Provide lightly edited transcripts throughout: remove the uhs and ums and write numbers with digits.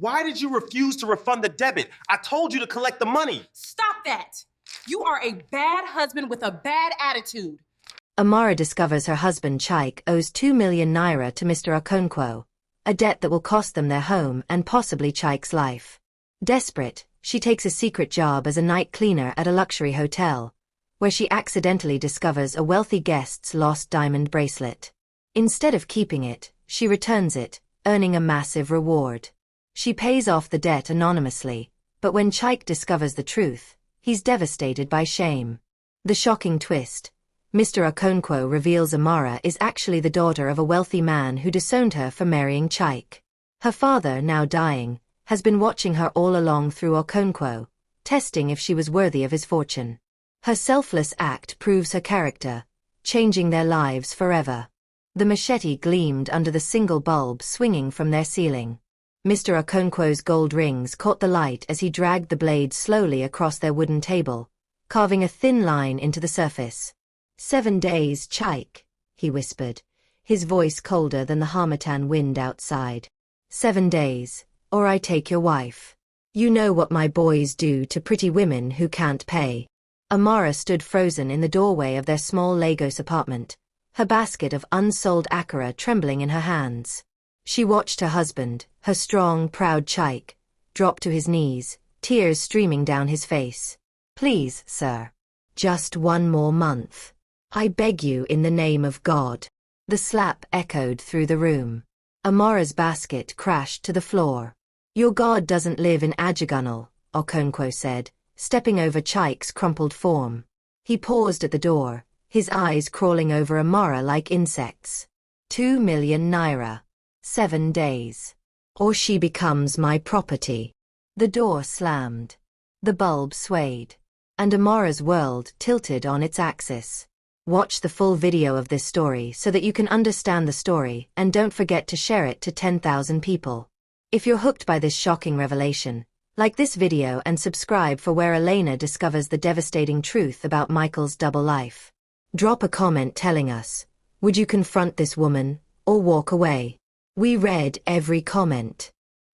Why did you refuse to refund the debit? I told you to collect the money. Stop that! You are a bad husband with a bad attitude. Amara discovers her husband Chaik owes 2 million naira to Mr. Okonkwo, a debt that will cost them their home and possibly Chaik's life. Desperate, she takes a secret job as a night cleaner at a luxury hotel, where she accidentally discovers a wealthy guest's lost diamond bracelet. Instead of keeping it, she returns it, earning a massive reward. She pays off the debt anonymously, but when Chaik discovers the truth, he's devastated by shame. The shocking twist: Mr. Okonkwo reveals Amara is actually the daughter of a wealthy man who disowned her for marrying Chaik. Her father, now dying, has been watching her all along through Okonkwo, testing if she was worthy of his fortune. Her selfless act proves her character, changing their lives forever. The machete gleamed under the single bulb swinging from their ceiling. Mr. Okonkwo's gold rings caught the light as he dragged the blade slowly across their wooden table, carving a thin line into the surface. 7 days, Chaik, he whispered, his voice colder than the harmattan wind outside. 7 days, or I take your wife. You know what my boys do to pretty women who can't pay. Amara stood frozen in the doorway of their small Lagos apartment, her basket of unsold akara trembling in her hands. She watched her husband, her strong, proud Chaik, drop to his knees, tears streaming down his face. Please, sir. Just 1 more month. I beg you in the name of God. The slap echoed through the room. Amara's basket crashed to the floor. Your God doesn't live in Ajagunal, Okonkwo said, stepping over Chaik's crumpled form. He paused at the door, his eyes crawling over Amara like insects. 2 million naira. 7 days. Or she becomes my property. The door slammed. The bulb swayed. And Amara's world tilted on its axis. Watch the full video of this story so that you can understand the story, and don't forget to share it to 10,000 people. If you're hooked by this shocking revelation, like this video and subscribe for where Elena discovers the devastating truth about Michael's double life. Drop a comment telling us, would you confront this woman, or walk away? We read every comment.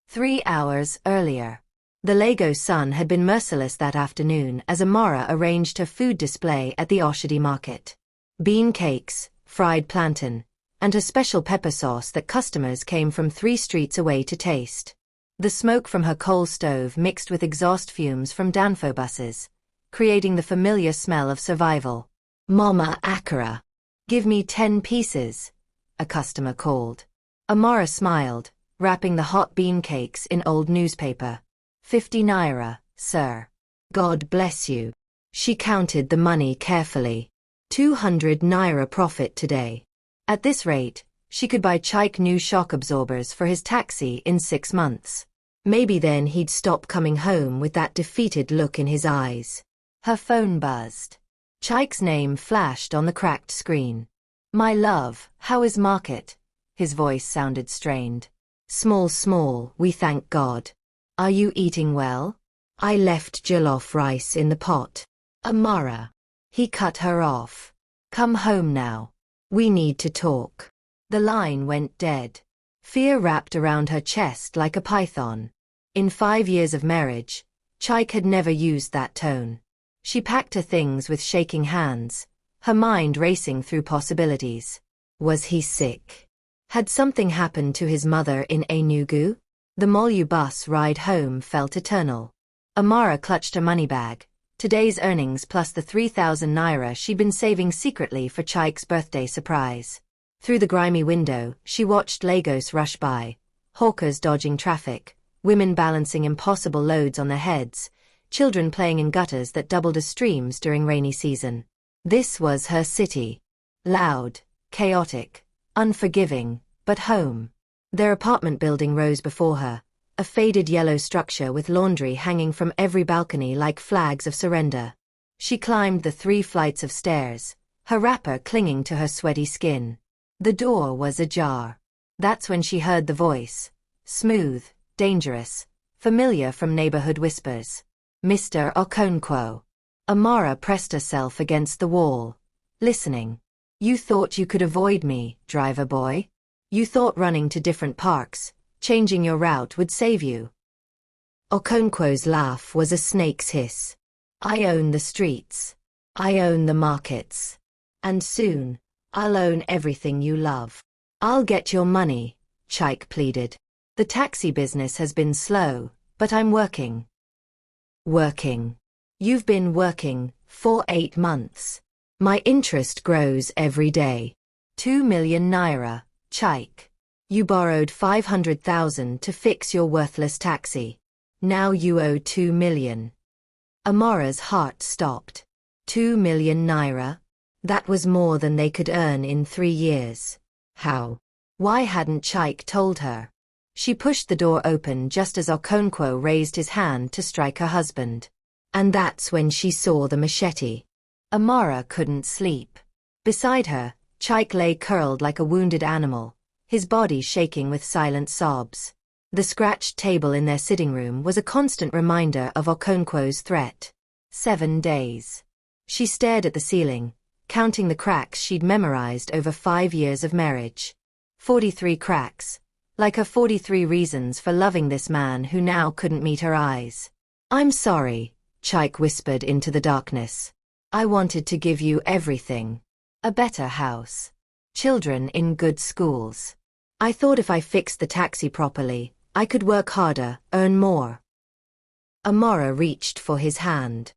3 hours earlier. The Lagos sun had been merciless that afternoon as Amara arranged her food display at the Oshodi market. Bean cakes, fried plantain, and a special pepper sauce that customers came from 3 streets away to taste. The smoke from her coal stove mixed with exhaust fumes from Danfo buses, creating the familiar smell of survival. Mama Akara. Give me 10 pieces, a customer called. Amara smiled, wrapping the hot bean cakes in old newspaper. 50 naira, sir. God bless you. She counted the money carefully. 200 naira profit today. At this rate, she could buy Chaik new shock absorbers for his taxi in 6 months. Maybe then he'd stop coming home with that defeated look in his eyes. Her phone buzzed. Chaik's name flashed on the cracked screen. My love, how is market? His voice sounded strained. Small, we thank God. Are you eating well? I left jollof rice in the pot. Amara. He cut her off. Come home now. We need to talk. The line went dead. Fear wrapped around her chest like a python. In 5 years of marriage, Chaik had never used that tone. She packed her things with shaking hands, her mind racing through possibilities. Was he sick? Had something happened to his mother in Enugu? The Molu bus ride home felt eternal. Amara clutched her money bag, today's earnings plus the 3,000 naira she'd been saving secretly for Chaik's birthday surprise. Through the grimy window, she watched Lagos rush by, hawkers dodging traffic, women balancing impossible loads on their heads, children playing in gutters that doubled as streams during rainy season. This was her city. Loud, chaotic, unforgiving, but home. Their apartment building rose before her, a faded yellow structure with laundry hanging from every balcony like flags of surrender. She climbed the 3 flights of stairs, her wrapper clinging to her sweaty skin. The door was ajar. That's when she heard the voice. Smooth, dangerous, familiar from neighborhood whispers. Mr. Okonkwo. Amara pressed herself against the wall, listening. You thought you could avoid me, driver boy? You thought running to different parks, changing your route would save you, Okonkwo's laugh was a snake's hiss. I own the streets. I own the markets. And soon, I'll own everything you love. I'll get your money, Chike pleaded. The taxi business has been slow, but I'm working. Working. You've been working for 8 months. My interest grows every day. 2 million naira, Chike. You borrowed 500,000 to fix your worthless taxi. Now you owe 2 million. Amora's heart stopped. 2 million naira? That was more than they could earn in 3 years. How? Why hadn't Chike told her? She pushed the door open just as Okonkwo raised his hand to strike her husband. And that's when she saw the machete. Amora couldn't sleep. Beside her, Chike lay curled like a wounded animal, his body shaking with silent sobs. The scratched table in their sitting room was a constant reminder of Okonkwo's threat. 7 days. She stared at the ceiling, counting the cracks she'd memorized over 5 years of marriage. 43 cracks, like her 43 reasons for loving this man who now couldn't meet her eyes. I'm sorry, Chike whispered into the darkness. I wanted to give you everything. A better house. Children in good schools. I thought if I fixed the taxi properly, I could work harder, earn more. Amora reached for his hand.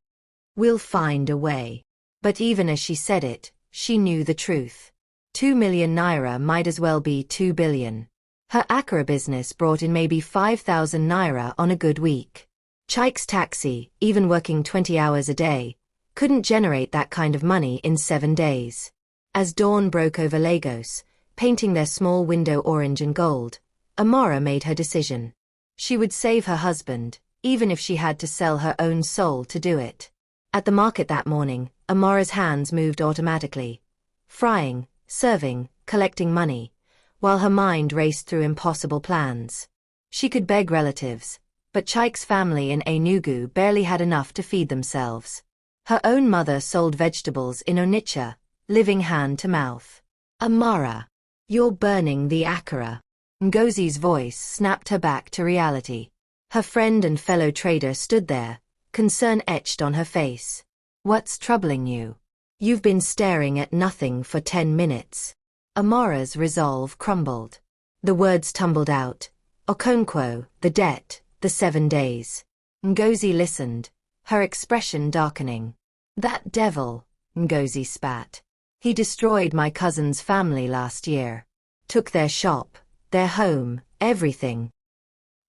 We'll find a way. But even as she said it, she knew the truth. 2 million naira might as well be 2 billion. Her Accra business brought in maybe 5,000 naira on a good week. Chike's taxi, even working 20 hours a day, couldn't generate that kind of money in 7 days. As dawn broke over Lagos, painting their small window orange and gold, Amora made her decision. She would save her husband, even if she had to sell her own soul to do it. At the market that morning, Amora's hands moved automatically. Frying, serving, collecting money, while her mind raced through impossible plans. She could beg relatives, but Chike's family in Enugu barely had enough to feed themselves. Her own mother sold vegetables in Onitsha, living hand to mouth. Amora, you're burning the Accra. Ngozi's voice snapped her back to reality. Her friend and fellow trader stood there, concern etched on her face. What's troubling you? You've been staring at nothing for 10 minutes. Amora's resolve crumbled. The words tumbled out. Okonkwo, the debt, the 7 days. Ngozi listened, her expression darkening. That devil, Ngozi spat. He destroyed my cousin's family last year. Took their shop, their home, everything.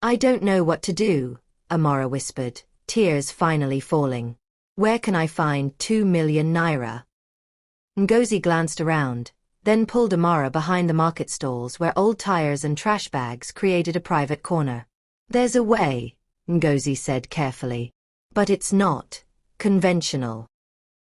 I don't know what to do, Amora whispered, tears finally falling. Where can I find 2 million naira? Ngozi glanced around, then pulled Amora behind the market stalls where old tires and trash bags created a private corner. There's a way, Ngozi said carefully. But it's not conventional.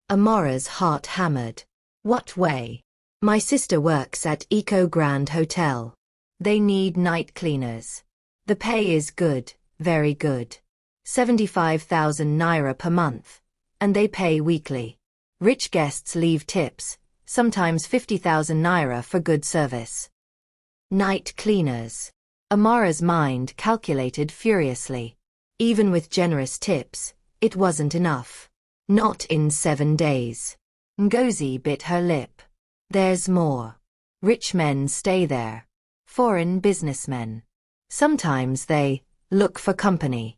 Amora's heart hammered. What way? My sister works at Eco Grand Hotel. They need night cleaners. The pay is good, very good. 75,000 naira per month. And they pay weekly. Rich guests leave tips, sometimes 50,000 naira for good service. Night cleaners. Amora's mind calculated furiously. Even with generous tips, it wasn't enough. Not in 7 days. Ngozi bit her lip. There's more. Rich men stay there. Foreign businessmen. Sometimes they look for company.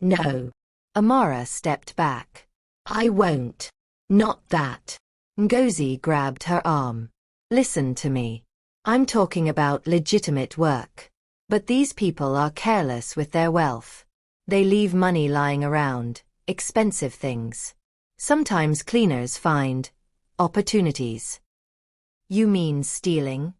No. Amora stepped back. I won't. Not that. Ngozi grabbed her arm. Listen to me. I'm talking about legitimate work. But these people are careless with their wealth. They leave money lying around, expensive things. Sometimes cleaners find opportunities. You mean stealing?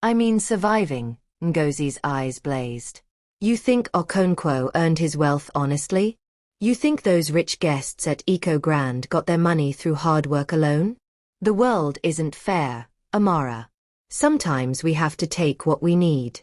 I mean surviving, Ngozi's eyes blazed. You think Okonkwo earned his wealth honestly? You think those rich guests at Eco Grand got their money through hard work alone? The world isn't fair, Amora. Sometimes we have to take what we need.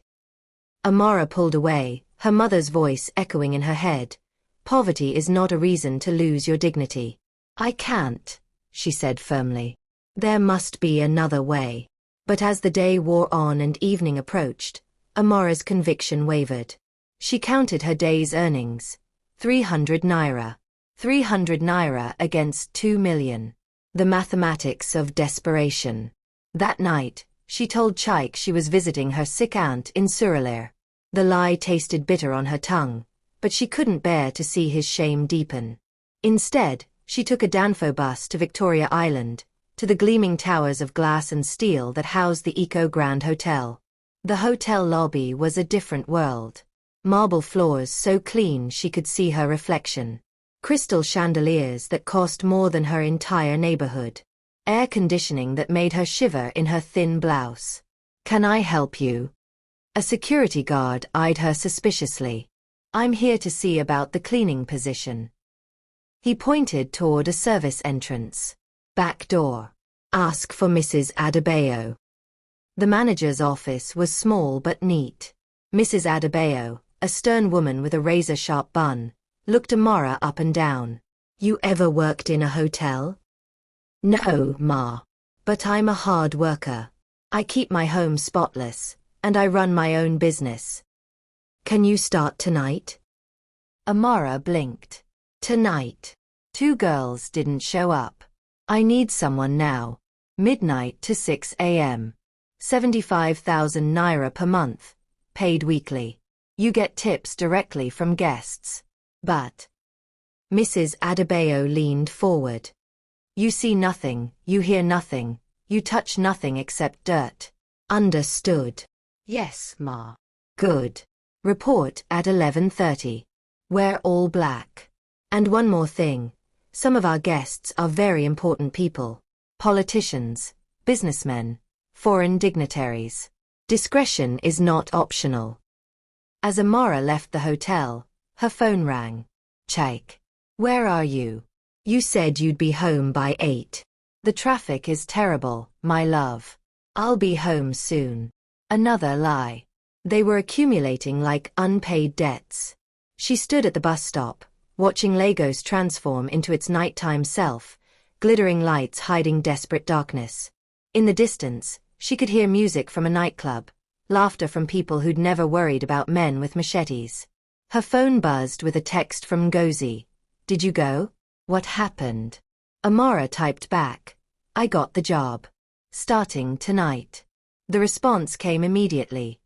Amora pulled away, her mother's voice echoing in her head. Poverty is not a reason to lose your dignity. I can't, she said firmly. There must be another way. But as the day wore on and evening approached, Amora's conviction wavered. She counted her day's earnings. 300 naira. 300 naira against 2 million. The mathematics of desperation. That night, she told Chaik she was visiting her sick aunt in Suralere. The lie tasted bitter on her tongue, but she couldn't bear to see his shame deepen. Instead, she took a Danfo bus to Victoria Island, to the gleaming towers of glass and steel that housed the Eco Grand Hotel. The hotel lobby was a different world. Marble floors so clean she could see her reflection. Crystal chandeliers that cost more than her entire neighborhood. Air conditioning that made her shiver in her thin blouse. "Can I help you?" A security guard eyed her suspiciously. "I'm here to see about the cleaning position." He pointed toward a service entrance. "Back door. Ask for Mrs. Adebayo." The manager's office was small but neat. Mrs. Adebayo, a stern woman with a razor-sharp bun, looked Amara up and down. "You ever worked in a hotel?" "No, Ma. But I'm a hard worker. I keep my home spotless, and I run my own business." "Can you start tonight?" Amara blinked. "Tonight. 2 girls didn't show up. I need someone now. Midnight to 6 a.m. 75,000 naira per month, paid weekly. You get tips directly from guests. But..." Mrs. Adebayo leaned forward. "You see nothing, you hear nothing, you touch nothing except dirt. Understood?" "Yes, Ma." "Good. Report at 11:30. Wear all black. And one more thing. Some of our guests are very important people. Politicians, businessmen, foreign dignitaries. Discretion is not optional." As Amara left the hotel, her phone rang. "Chaik. Where are you? You said you'd be home by 8. The traffic is terrible, my love. I'll be home soon." Another lie. They were accumulating like unpaid debts. She stood at the bus stop, watching Lagos transform into its nighttime self, glittering lights hiding desperate darkness. In the distance, she could hear music from a nightclub, laughter from people who'd never worried about men with machetes. Her phone buzzed with a text from Ngozi. "Did you go? What happened?" Amara typed back, "I got the job. Starting tonight." The response came immediately.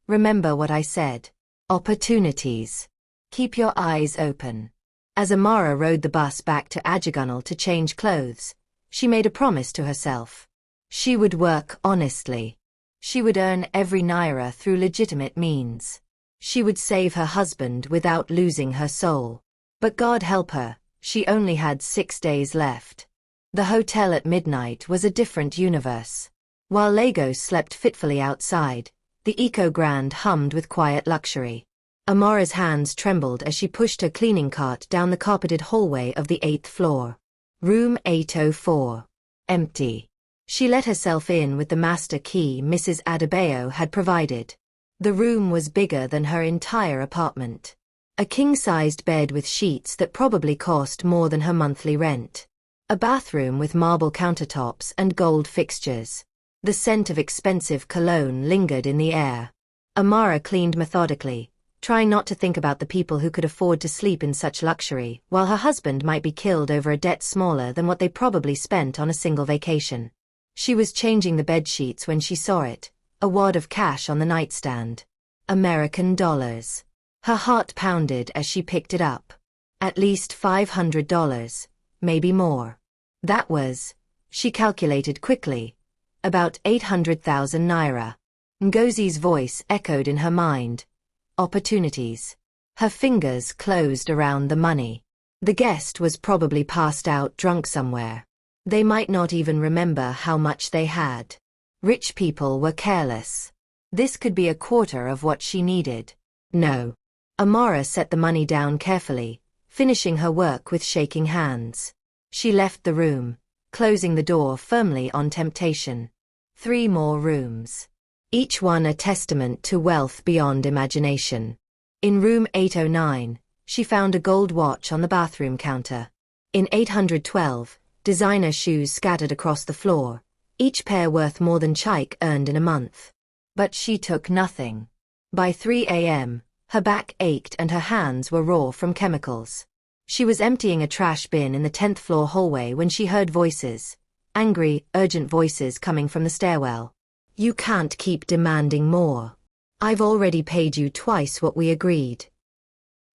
"Remember what I said. Opportunities. Keep your eyes open." As Amara rode the bus back to Ajagunal to change clothes, she made a promise to herself. She would work honestly. She would earn every naira through legitimate means. She would save her husband without losing her soul. But God help her, she only had 6 days left. The hotel at midnight was a different universe. While Lagos slept fitfully outside, the Eco Grand hummed with quiet luxury. Amara's hands trembled as she pushed her cleaning cart down the carpeted hallway of the 8th floor. Room 804. Empty. She let herself in with the master key Mrs. Adebayo had provided. The room was bigger than her entire apartment. A king-sized bed with sheets that probably cost more than her monthly rent. A bathroom with marble countertops and gold fixtures. The scent of expensive cologne lingered in the air. Amara cleaned methodically, trying not to think about the people who could afford to sleep in such luxury, while her husband might be killed over a debt smaller than what they probably spent on a single vacation. She was changing the bed sheets when she saw it, a wad of cash on the nightstand. American dollars. Her heart pounded as she picked it up. At least $500, maybe more. That was, she calculated quickly, about 800,000 naira. Ngozi's voice echoed in her mind. Opportunities. Her fingers closed around the money. The guest was probably passed out drunk somewhere. They might not even remember how much they had. Rich people were careless. This could be a quarter of what she needed. No. Amara set the money down carefully, finishing her work with shaking hands. She left the room, closing the door firmly on temptation. 3 more rooms. Each one a testament to wealth beyond imagination. In room 809, she found a gold watch on the bathroom counter. In 812, designer shoes scattered across the floor, each pair worth more than Chaik earned in a month. But she took nothing. By 3 a.m., Her back ached and her hands were raw from chemicals. She was emptying a trash bin in the 10th floor hallway when she heard voices. Angry, urgent voices coming from the stairwell. "You can't keep demanding more. I've already paid you twice what we agreed."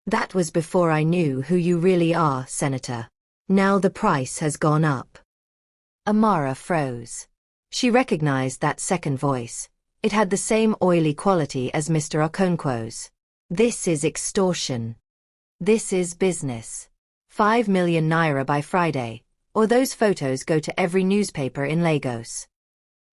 "That was before I knew who you really are, Senator. Now the price has gone up." Amara froze. She recognized that second voice. It had the same oily quality as Mr. Okonkwo's. "This is extortion. This is business. 5 million naira by Friday, or those photos go to every newspaper in Lagos."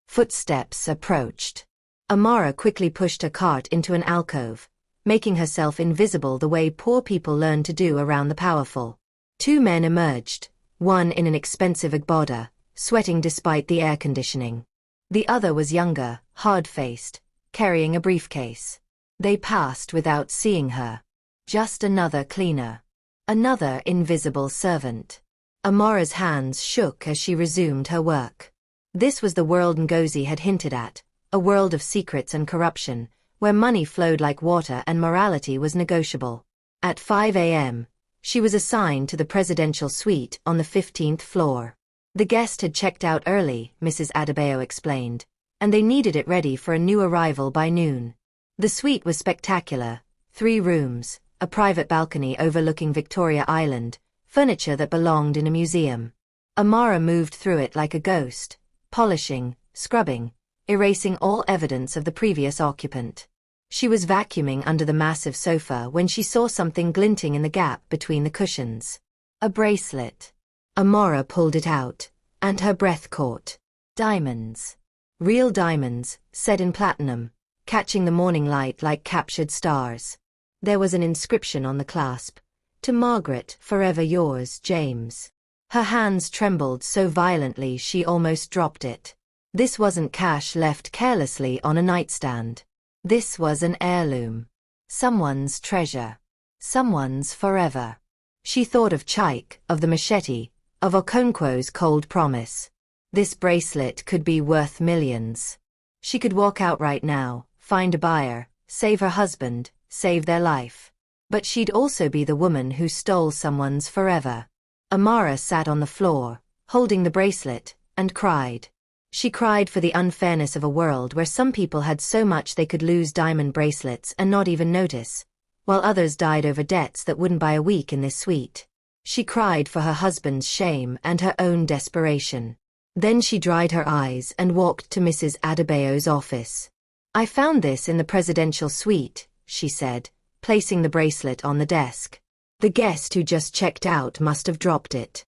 Footsteps approached. Amara quickly pushed her cart into an alcove, making herself invisible the way poor people learn to do around the powerful. 2 men emerged, one in an expensive agbada, sweating despite the air conditioning. The other was younger, hard-faced, carrying a briefcase. They passed without seeing her. Just another cleaner. Another invisible servant. Amara's hands shook as she resumed her work. This was the world Ngozi had hinted at, a world of secrets and corruption, where money flowed like water and morality was negotiable. At 5 a.m., she was assigned to the presidential suite on the 15th floor. The guest had checked out early, Mrs. Adebayo explained, and they needed it ready for a new arrival by noon. The suite was spectacular. 3 rooms, a private balcony overlooking Victoria Island, furniture that belonged in a museum. Amara moved through it like a ghost, polishing, scrubbing, erasing all evidence of the previous occupant. She was vacuuming under the massive sofa when she saw something glinting in the gap between the cushions. A bracelet. Amara pulled it out, and her breath caught. Diamonds. Real diamonds, set in platinum, catching the morning light like captured stars. There was an inscription on the clasp. "To Margaret, forever yours, James." Her hands trembled so violently she almost dropped it. This wasn't cash left carelessly on a nightstand. This was an heirloom. Someone's treasure. Someone's forever. She thought of Chaik, of the machete, of Okonkwo's cold promise. This bracelet could be worth millions. She could walk out right now, find a buyer, save her husband, save their life. But she'd also be the woman who stole someone's forever. Amara sat on the floor, holding the bracelet, and cried. She cried for the unfairness of a world where some people had so much they could lose diamond bracelets and not even notice, while others died over debts that wouldn't buy a week in this suite. She cried for her husband's shame and her own desperation. Then she dried her eyes and walked to Mrs. Adebayo's office. "I found this in the presidential suite," she said, placing the bracelet on the desk. "The guest who just checked out must have dropped it."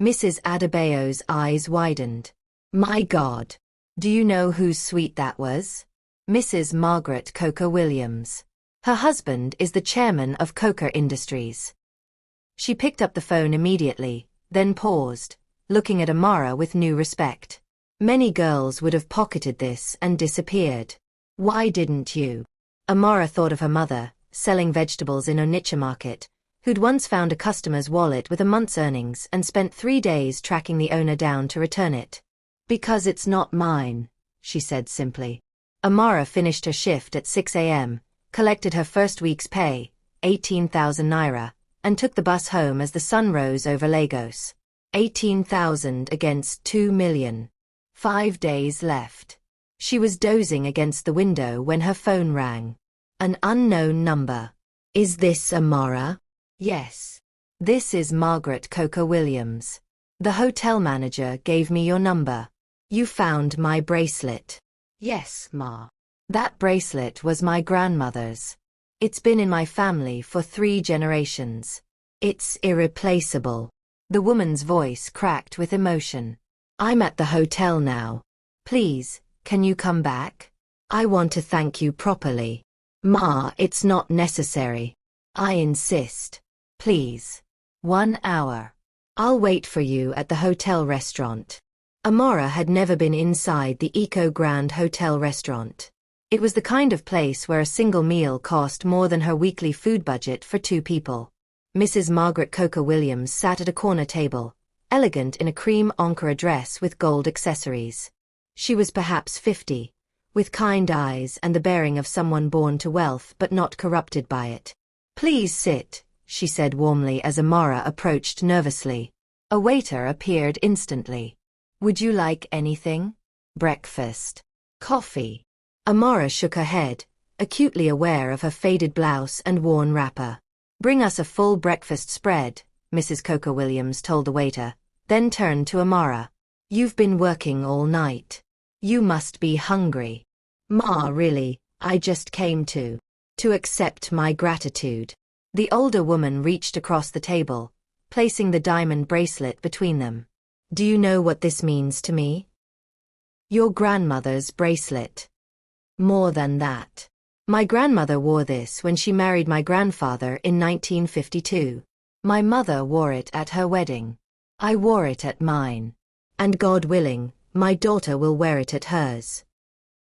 Mrs. Adebayo's eyes widened. "My God! Do you know whose suite that was?" "Mrs. Margaret Coker Williams. Her husband is the chairman of Coker Industries." She picked up the phone immediately, then paused, looking at Amara with new respect. Many girls would have pocketed this and disappeared. "Why didn't you?" Amara thought of her mother, selling vegetables in Onitsha Market, who'd once found a customer's wallet with a month's earnings and spent 3 days tracking the owner down to return it. "Because it's not mine," she said simply. Amara finished her shift at 6 a.m., collected her first week's pay, 18,000 naira, and took the bus home as the sun rose over Lagos. 18,000 against 2 million. 5 days left. She was dozing against the window when her phone rang. An unknown number. "Is this Amara?" "Yes. This is Margaret Coker Williams. The hotel manager gave me your number. You found my bracelet." "Yes, Ma. That bracelet was my grandmother's. It's been in my family for 3 generations. It's irreplaceable." The woman's voice cracked with emotion. "I'm at the hotel now. Please, can you come back? I want to thank you properly." "Ma, it's not necessary. I insist. Please. 1 hour. I'll wait for you at the hotel restaurant." Amara had never been inside the Eco Grand Hotel restaurant. It was the kind of place where a single meal cost more than her weekly food budget for 2 people. Mrs. Margaret Coker Williams sat at a corner table, elegant in a cream Ankara dress with gold accessories. She was perhaps 50, with kind eyes and the bearing of someone born to wealth but not corrupted by it. "Please sit," she said warmly as Amara approached nervously. A waiter appeared instantly. "Would you like anything? Breakfast? Coffee?" Amara shook her head, acutely aware of her faded blouse and worn wrapper. "Bring us a full breakfast spread," Mrs. Coker Williams told the waiter, then turned to Amara. "You've been working all night. You must be hungry." "Ma, really, I just came to accept my gratitude." The older woman reached across the table, placing the diamond bracelet between them. "Do you know what this means to me?" "Your grandmother's bracelet. More than that. My grandmother wore this when she married my grandfather in 1952. My mother wore it at her wedding. I wore it at mine. And God willing, my daughter will wear it at hers."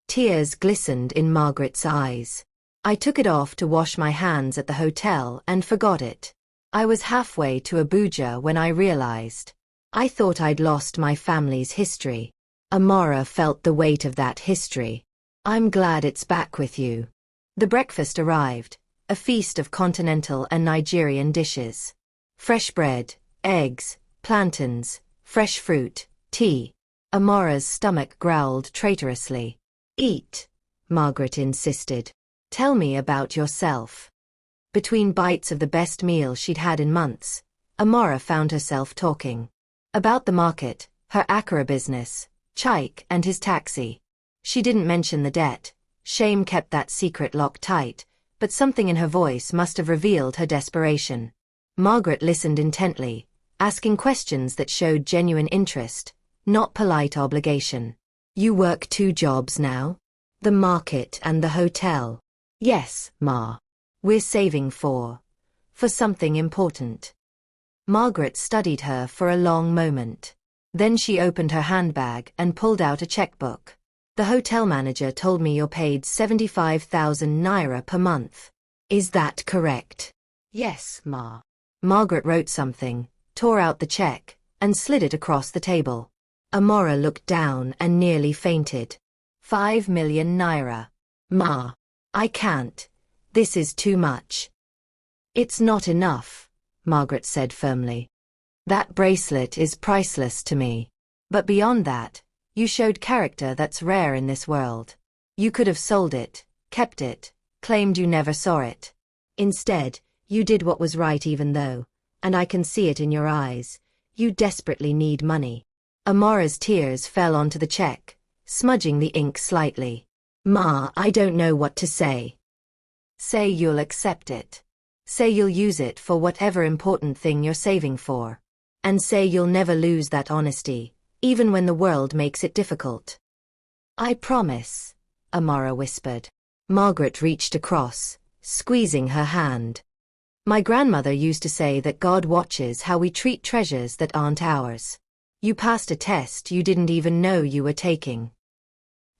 Tears glistened in Margaret's eyes. "I took it off to wash my hands at the hotel and forgot it. I was halfway to Abuja when I realized. I thought I'd lost my family's history." Amara felt the weight of that history. "I'm glad it's back with you." The breakfast arrived, a feast of continental and Nigerian dishes. Fresh bread, eggs, plantains, fresh fruit, tea. Amara's stomach growled traitorously. "Eat," Margaret insisted. "Tell me about yourself." Between bites of the best meal she'd had in months, Amara found herself talking. About the market, her Accra business, Chike and his taxi. She didn't mention the debt. Shame kept that secret locked tight, but something in her voice must have revealed her desperation. Margaret listened intently, asking questions that showed genuine interest, not polite obligation. "You work 2 jobs now? The market and the hotel?" "Yes, Ma. We're saving for something important." Margaret studied her for a long moment. Then she opened her handbag and pulled out a checkbook. "The hotel manager told me you're paid 75,000 naira per month. Is that correct?" "Yes, Ma." Margaret wrote something, tore out the check, and slid it across the table. Amara looked down and nearly fainted. 5 million naira. "Ma, I can't. This is too much." "It's not enough," Margaret said firmly. "That bracelet is priceless to me. But beyond that, you showed character that's rare in this world. You could have sold it, kept it, claimed you never saw it. Instead, you did what was right even though, and I can see it in your eyes, you desperately need money." Amara's tears fell onto the check, smudging the ink slightly. "Ma, I don't know what to say." "Say you'll accept it. Say you'll use it for whatever important thing you're saving for. And say you'll never lose that honesty, even when the world makes it difficult." "I promise," Amara whispered. Margaret reached across, squeezing her hand. "My grandmother used to say that God watches how we treat treasures that aren't ours. You passed a test you didn't even know you were taking."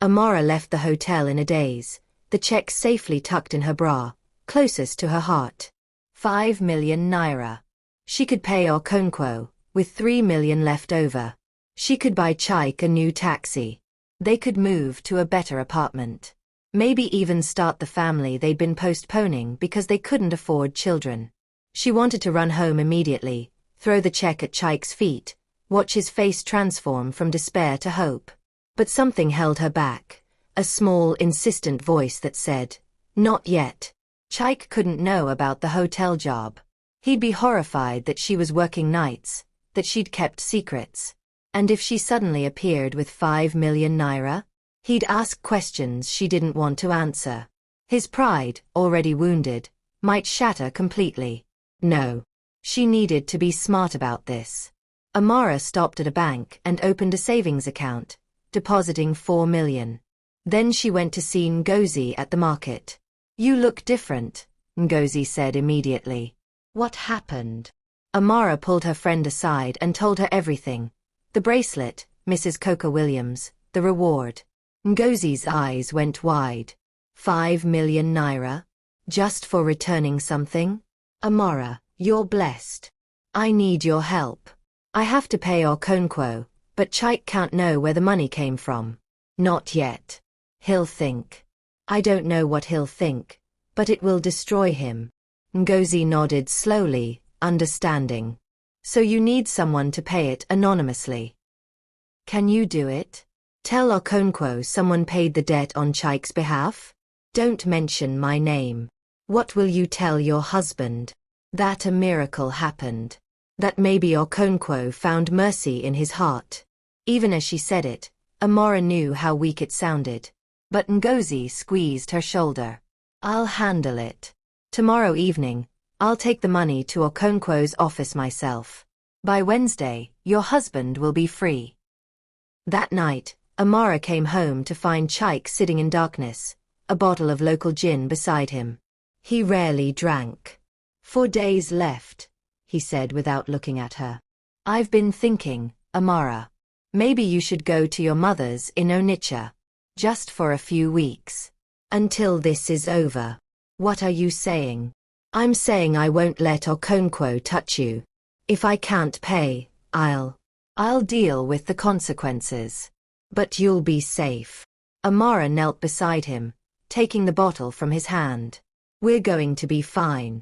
Amara left the hotel in a daze, the check safely tucked in her bra, closest to her heart. 5 million naira. She could pay Okonkwo, with 3 million left over. She could buy Chike a new taxi. They could move to a better apartment. Maybe even start the family they'd been postponing because they couldn't afford children. She wanted to run home immediately, throw the check at Chike's feet, watch his face transform from despair to hope. But something held her back, a small, insistent voice that said, "Not yet." Chike couldn't know about the hotel job. He'd be horrified that she was working nights, that she'd kept secrets. And if she suddenly appeared with 5 million naira? He'd ask questions she didn't want to answer. His pride, already wounded, might shatter completely. No. She needed to be smart about this. Amara stopped at a bank and opened a savings account, depositing 4 million. Then she went to see Ngozi at the market. "You look different," Ngozi said immediately. "What happened?" Amara pulled her friend aside and told her everything. The bracelet, Mrs. Coker Williams, the reward. Ngozi's eyes went wide. 5 million naira? Just for returning something? "Amara, you're blessed. I need your help. I have to pay Okonkwo, but Chike can't know where the money came from." "Not yet." He'll think. I don't know what he'll think, but it will destroy him. Ngozi nodded slowly, understanding. So you need someone to pay it anonymously. Can you do it? Tell Okonkwo someone paid the debt on Chike's behalf? Don't mention my name. What will you tell your husband? That a miracle happened. That maybe Okonkwo found mercy in his heart. Even as she said it, Amora knew how weak it sounded. But Ngozi squeezed her shoulder. I'll handle it. Tomorrow evening, I'll take the money to Okonkwo's office myself. By Wednesday, your husband will be free. That night, Amara came home to find Chike sitting in darkness, a bottle of local gin beside him. He rarely drank. 4 days left, he said without looking at her. I've been thinking, Amara. Maybe you should go to your mother's in Onitsha. Just for a few weeks. Until this is over. What are you saying? I'm saying I won't let Okonkwo touch you. If I can't pay, I'll deal with the consequences. But you'll be safe. Amara knelt beside him, taking the bottle from his hand. We're going to be fine.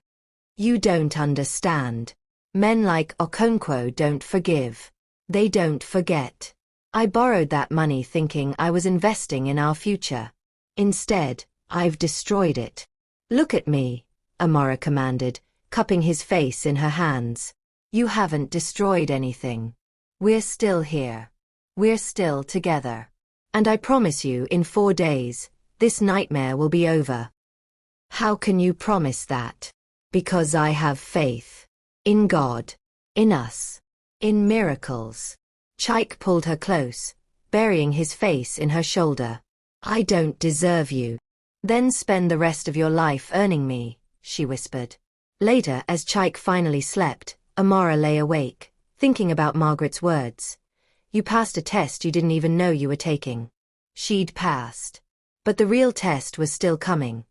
You don't understand. Men like Okonkwo don't forgive. They don't forget. I borrowed that money thinking I was investing in our future. Instead, I've destroyed it. Look at me, Amara commanded, cupping his face in her hands. You haven't destroyed anything. We're still here. We're still together. And I promise you in 4 days, this nightmare will be over. How can you promise that? Because I have faith. In God. In us. In miracles. Chike pulled her close, burying his face in her shoulder. I don't deserve you. Then spend the rest of your life earning me, she whispered. Later, as Chike finally slept, Amara lay awake, thinking about Margaret's words. You passed a test you didn't even know you were taking. She'd passed. But the real test was still coming.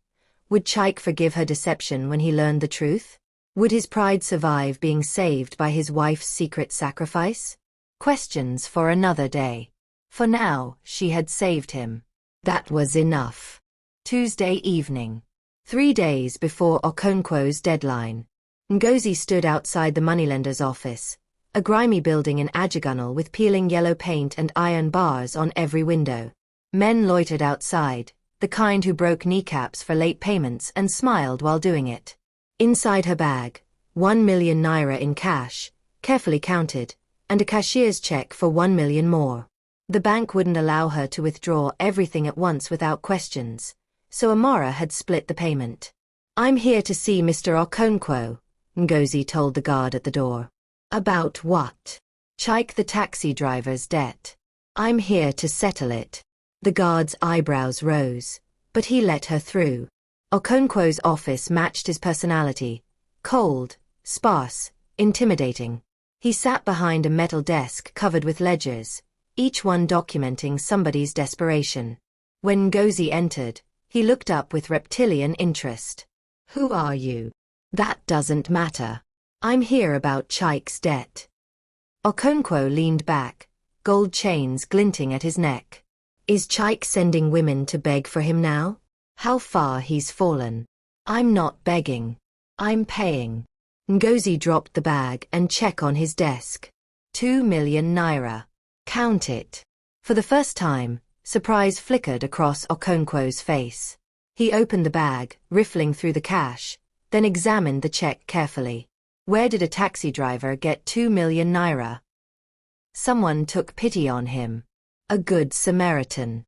Would Chike forgive her deception when he learned the truth? Would his pride survive being saved by his wife's secret sacrifice? Questions for another day. For now, she had saved him. That was enough. Tuesday evening. 3 days before Okonkwo's deadline. Ngozi stood outside the moneylender's office, a grimy building in Ajagunal with peeling yellow paint and iron bars on every window. Men loitered outside, the kind who broke kneecaps for late payments and smiled while doing it. Inside her bag, 1 million naira in cash, carefully counted, and a cashier's check for 1 million more. The bank wouldn't allow her to withdraw everything at once without questions, so Amara had split the payment. I'm here to see Mr. Okonkwo, Ngozi told the guard at the door. About what? Chike the taxi driver's debt. I'm here to settle it. The guard's eyebrows rose, but he let her through. Okonkwo's office matched his personality, cold, sparse, intimidating. He sat behind a metal desk covered with ledgers, each one documenting somebody's desperation. When Ngozi entered, he looked up with reptilian interest. Who are you? That doesn't matter. I'm here about Chike's debt. Okonkwo leaned back, gold chains glinting at his neck. Is Chike sending women to beg for him now? How far he's fallen. I'm not begging. I'm paying. Ngozi dropped the bag and checked on his desk. 2 million naira. Count it. For the first time, surprise flickered across Okonkwo's face. He opened the bag, riffling through the cash, then examined the check carefully. Where did a taxi driver get 2 million naira? Someone took pity on him. A good Samaritan.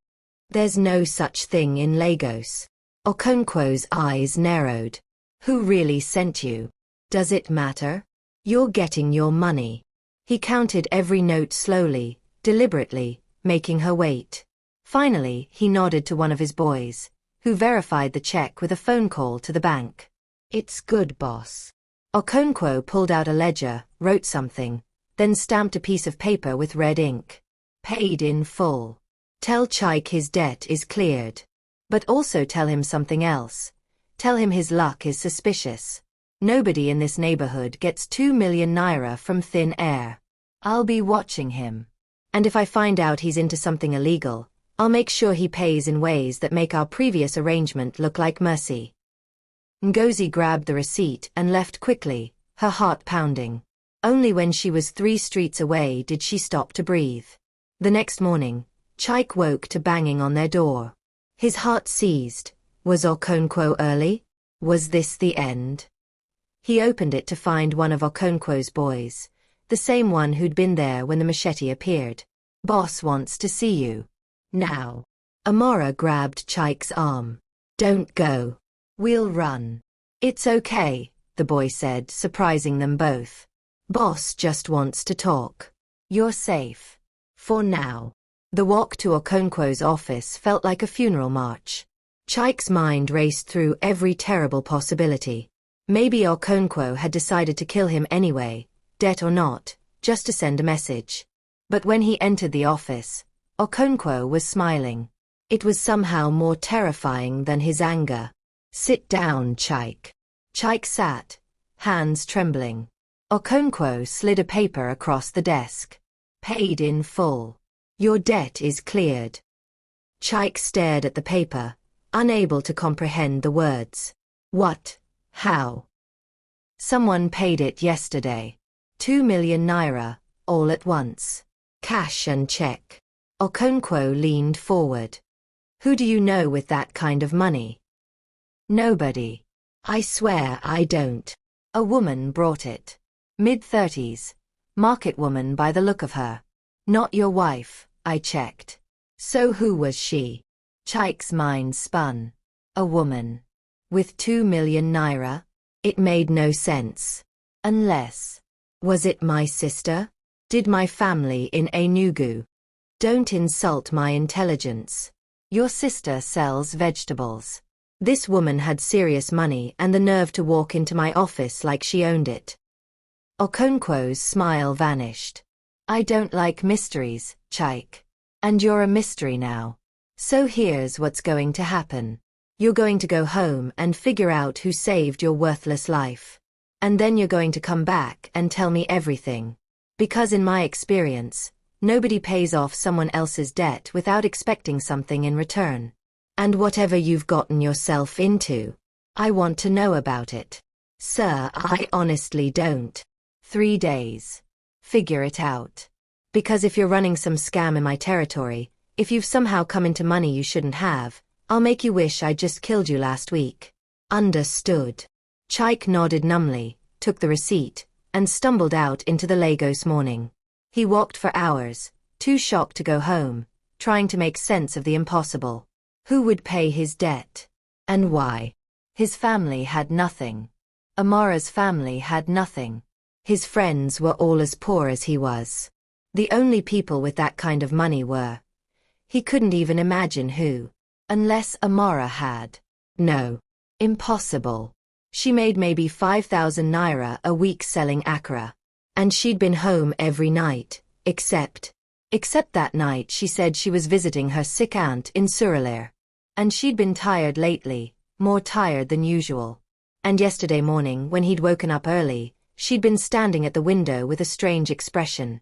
There's no such thing in Lagos. Okonkwo's eyes narrowed. Who really sent you? Does it matter? You're getting your money. He counted every note slowly, deliberately, making her wait. Finally, he nodded to one of his boys, who verified the check with a phone call to the bank. It's good, boss. Okonkwo pulled out a ledger, wrote something, then stamped a piece of paper with red ink. Paid in full. Tell Chike his debt is cleared. But also tell him something else. Tell him his luck is suspicious. Nobody in this neighborhood gets 2 million naira from thin air. I'll be watching him. And if I find out he's into something illegal, I'll make sure he pays in ways that make our previous arrangement look like mercy. Ngozi grabbed the receipt and left quickly, her heart pounding. Only when she was 3 streets away did she stop to breathe. The next morning, Chike woke to banging on their door. His heart seized. Was Okonkwo early? Was this the end? He opened it to find one of Okonkwo's boys, the same one who'd been there when the machete appeared. Boss wants to see you. Now. Amara grabbed Chike's arm. Don't go. We'll run. It's okay, the boy said, surprising them both. Boss just wants to talk. You're safe. For now. The walk to Okonkwo's office felt like a funeral march. Chike's mind raced through every terrible possibility. Maybe Okonkwo had decided to kill him anyway, debt or not, just to send a message. But when he entered the office, Okonkwo was smiling. It was somehow more terrifying than his anger. Sit down, Chike. Chike sat, hands trembling. Okonkwo slid a paper across the desk. Paid in full. Your debt is cleared. Chike stared at the paper, unable to comprehend the words. What? How? Someone paid it yesterday. 2 million naira, all at once. Cash and check. Okonkwo leaned forward. Who do you know with that kind of money? Nobody. I swear I don't. A woman brought it. Mid-30s. Market woman by the look of her. Not your wife, I checked. So who was she? Chike's mind spun. A woman. With 2 million naira? It made no sense. Unless. Was it my sister? Did my family in Enugu? Don't insult my intelligence. Your sister sells vegetables. This woman had serious money and the nerve to walk into my office like she owned it. Okonkwo's smile vanished. I don't like mysteries, Chike. And you're a mystery now. So here's what's going to happen. You're going to go home and figure out who saved your worthless life. And then you're going to come back and tell me everything. Because in my experience, nobody pays off someone else's debt without expecting something in return. And whatever you've gotten yourself into, I want to know about it. Sir, I honestly don't. 3 days. Figure it out. Because if you're running some scam in my territory, if you've somehow come into money you shouldn't have, I'll make you wish I'd just killed you last week. Understood. Chike nodded numbly, took the receipt, and stumbled out into the Lagos morning. He walked for hours, too shocked to go home, trying to make sense of the impossible. Who would pay his debt? And why? His family had nothing. Amara's family had nothing. His friends were all as poor as he was. The only people with that kind of money were. He couldn't even imagine who. Unless Amara had. No. Impossible. She made maybe 5,000 naira a week selling akara. And she'd been home every night, except that night she said she was visiting her sick aunt in Surulere. And she'd been tired lately, more tired than usual. And yesterday morning when he'd woken up early, she'd been standing at the window with a strange expression.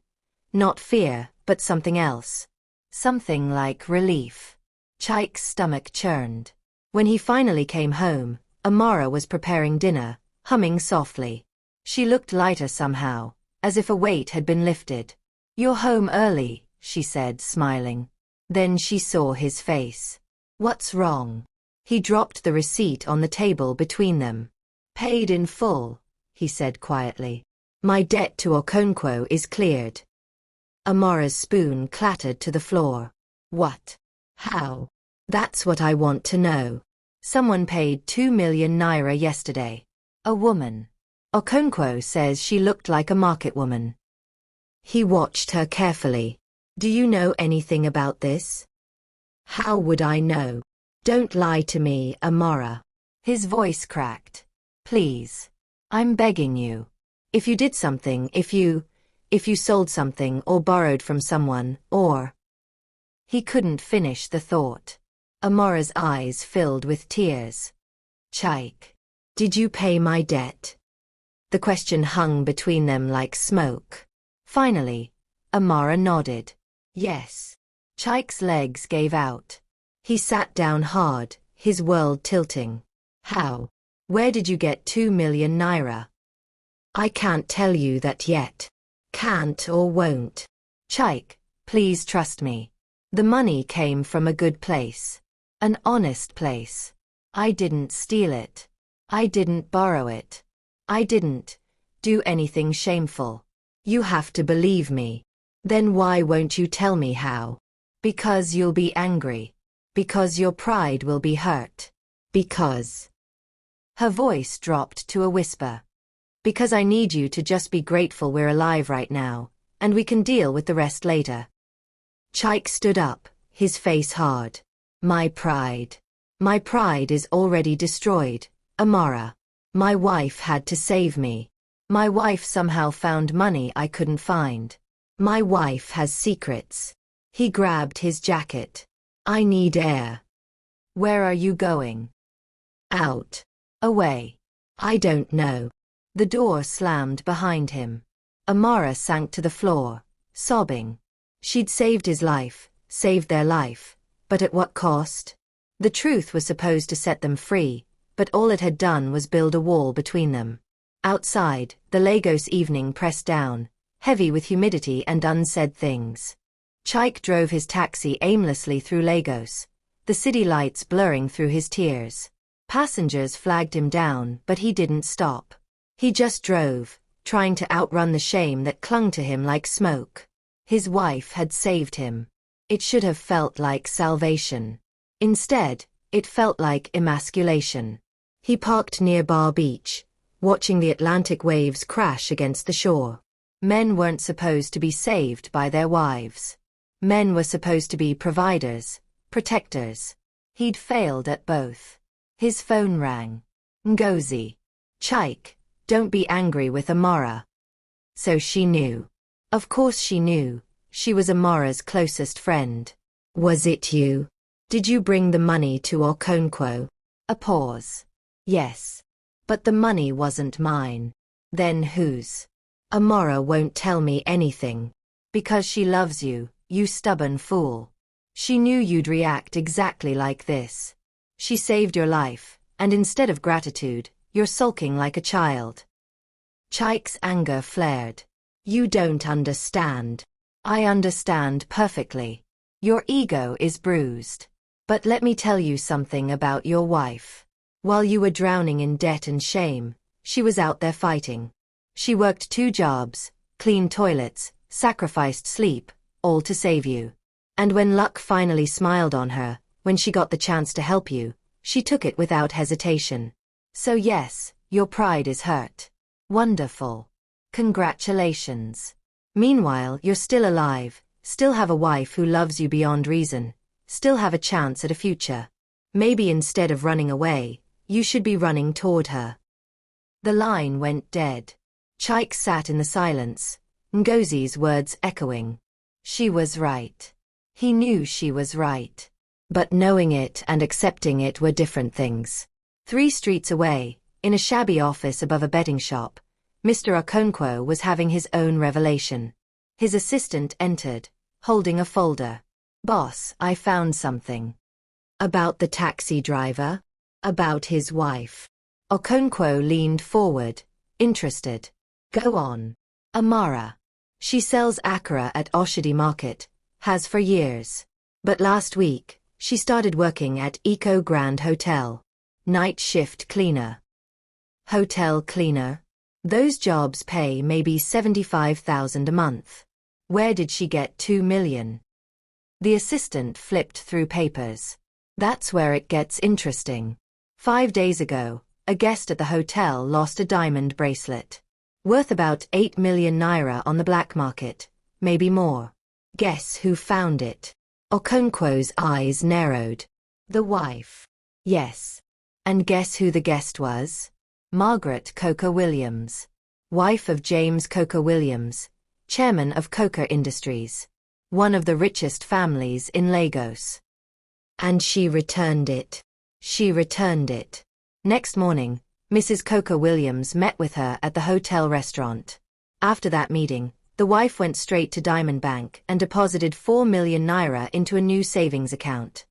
Not fear, but something else. Something like relief. Chike's stomach churned. When he finally came home, Amara was preparing dinner, humming softly. She looked lighter somehow, as if a weight had been lifted. You're home early, she said, smiling. Then she saw his face. What's wrong? He dropped the receipt on the table between them. Paid in full, he said quietly. My debt to Okonkwo is cleared. Amara's spoon clattered to the floor. What? How? That's what I want to know. Someone paid 2 million naira yesterday. A woman. Okonkwo says she looked like a market woman. He watched her carefully. Do you know anything about this? How would I know? Don't lie to me, Amara. His voice cracked. Please. I'm begging you. If you did something, if you sold something or borrowed from someone, or... He couldn't finish the thought. Amara's eyes filled with tears. Chike. Did you pay my debt? The question hung between them like smoke. Finally, Amara nodded. Yes. Chaik's legs gave out. He sat down hard, his world tilting. How? Where did you get 2 million naira? I can't tell you that yet. Can't or won't. Chaik, please trust me. The money came from a good place. An honest place. I didn't steal it. I didn't borrow it. I didn't do anything shameful. You have to believe me. Then why won't you tell me how? Because you'll be angry. Because your pride will be hurt. Because. Her voice dropped to a whisper. Because I need you to just be grateful we're alive right now, and we can deal with the rest later. Chaik stood up, his face hard. My pride. My pride is already destroyed, Amara. My wife had to save me. My wife somehow found money I couldn't find. My wife has secrets. He grabbed his jacket. I need air. Where are you going? Out. Away. I don't know. The door slammed behind him. Amara sank to the floor, sobbing. She'd saved his life, saved their life, but at what cost? The truth was supposed to set them free, but all it had done was build a wall between them. Outside, the Lagos evening pressed down, heavy with humidity and unsaid things. Chaik drove his taxi aimlessly through Lagos, the city lights blurring through his tears. Passengers flagged him down, but he didn't stop. He just drove, trying to outrun the shame that clung to him like smoke. His wife had saved him. It should have felt like salvation. Instead, it felt like emasculation. He parked near Bar Beach, watching the Atlantic waves crash against the shore. Men weren't supposed to be saved by their wives. Men were supposed to be providers, protectors. He'd failed at both. His phone rang. Ngozi. Chaik, don't be angry with Amara. So she knew. Of course she knew. She was Amara's closest friend. Was it you? Did you bring the money to Okonkwo? A pause. Yes. But the money wasn't mine. Then whose? Amara won't tell me anything. Because she loves you, you stubborn fool. She knew you'd react exactly like this. She saved your life, and instead of gratitude, you're sulking like a child. Chaik's anger flared. You don't understand. I understand perfectly. Your ego is bruised. But let me tell you something about your wife. While you were drowning in debt and shame, she was out there fighting. She worked 2 jobs, cleaned toilets, sacrificed sleep, all to save you. And when luck finally smiled on her, when she got the chance to help you, she took it without hesitation. So yes, your pride is hurt. Wonderful. Congratulations. Meanwhile, you're still alive, still have a wife who loves you beyond reason, still have a chance at a future. Maybe instead of running away, you should be running toward her. The line went dead. Chaik sat in the silence, Ngozi's words echoing. She was right. He knew she was right. But knowing it and accepting it were different things. 3 streets away, in a shabby office above a betting shop, Mr. Okonkwo was having his own revelation. His assistant entered, holding a folder. Boss, I found something. About the taxi driver? About his wife. Okonkwo leaned forward, interested. Go on. Amara. She sells akara at Oshodi Market, has for years. But last week, she started working at Eco Grand Hotel. Night shift cleaner. Hotel cleaner? Those jobs pay maybe 75,000 a month. Where did she get 2 million? The assistant flipped through papers. That's where it gets interesting. 5 days ago, a guest at the hotel lost a diamond bracelet. Worth about 8 million naira on the black market, maybe more. Guess who found it? Okonkwo's eyes narrowed. The wife. Yes. And guess who the guest was? Margaret Coker Williams. Wife of James Coker Williams, chairman of Coker Industries. One of the richest families in Lagos. And she returned it. She returned it. Next morning, Mrs. Coker Williams met with her at the hotel restaurant. After that meeting, The wife went straight to Diamond Bank and deposited 4 million naira into a new savings account.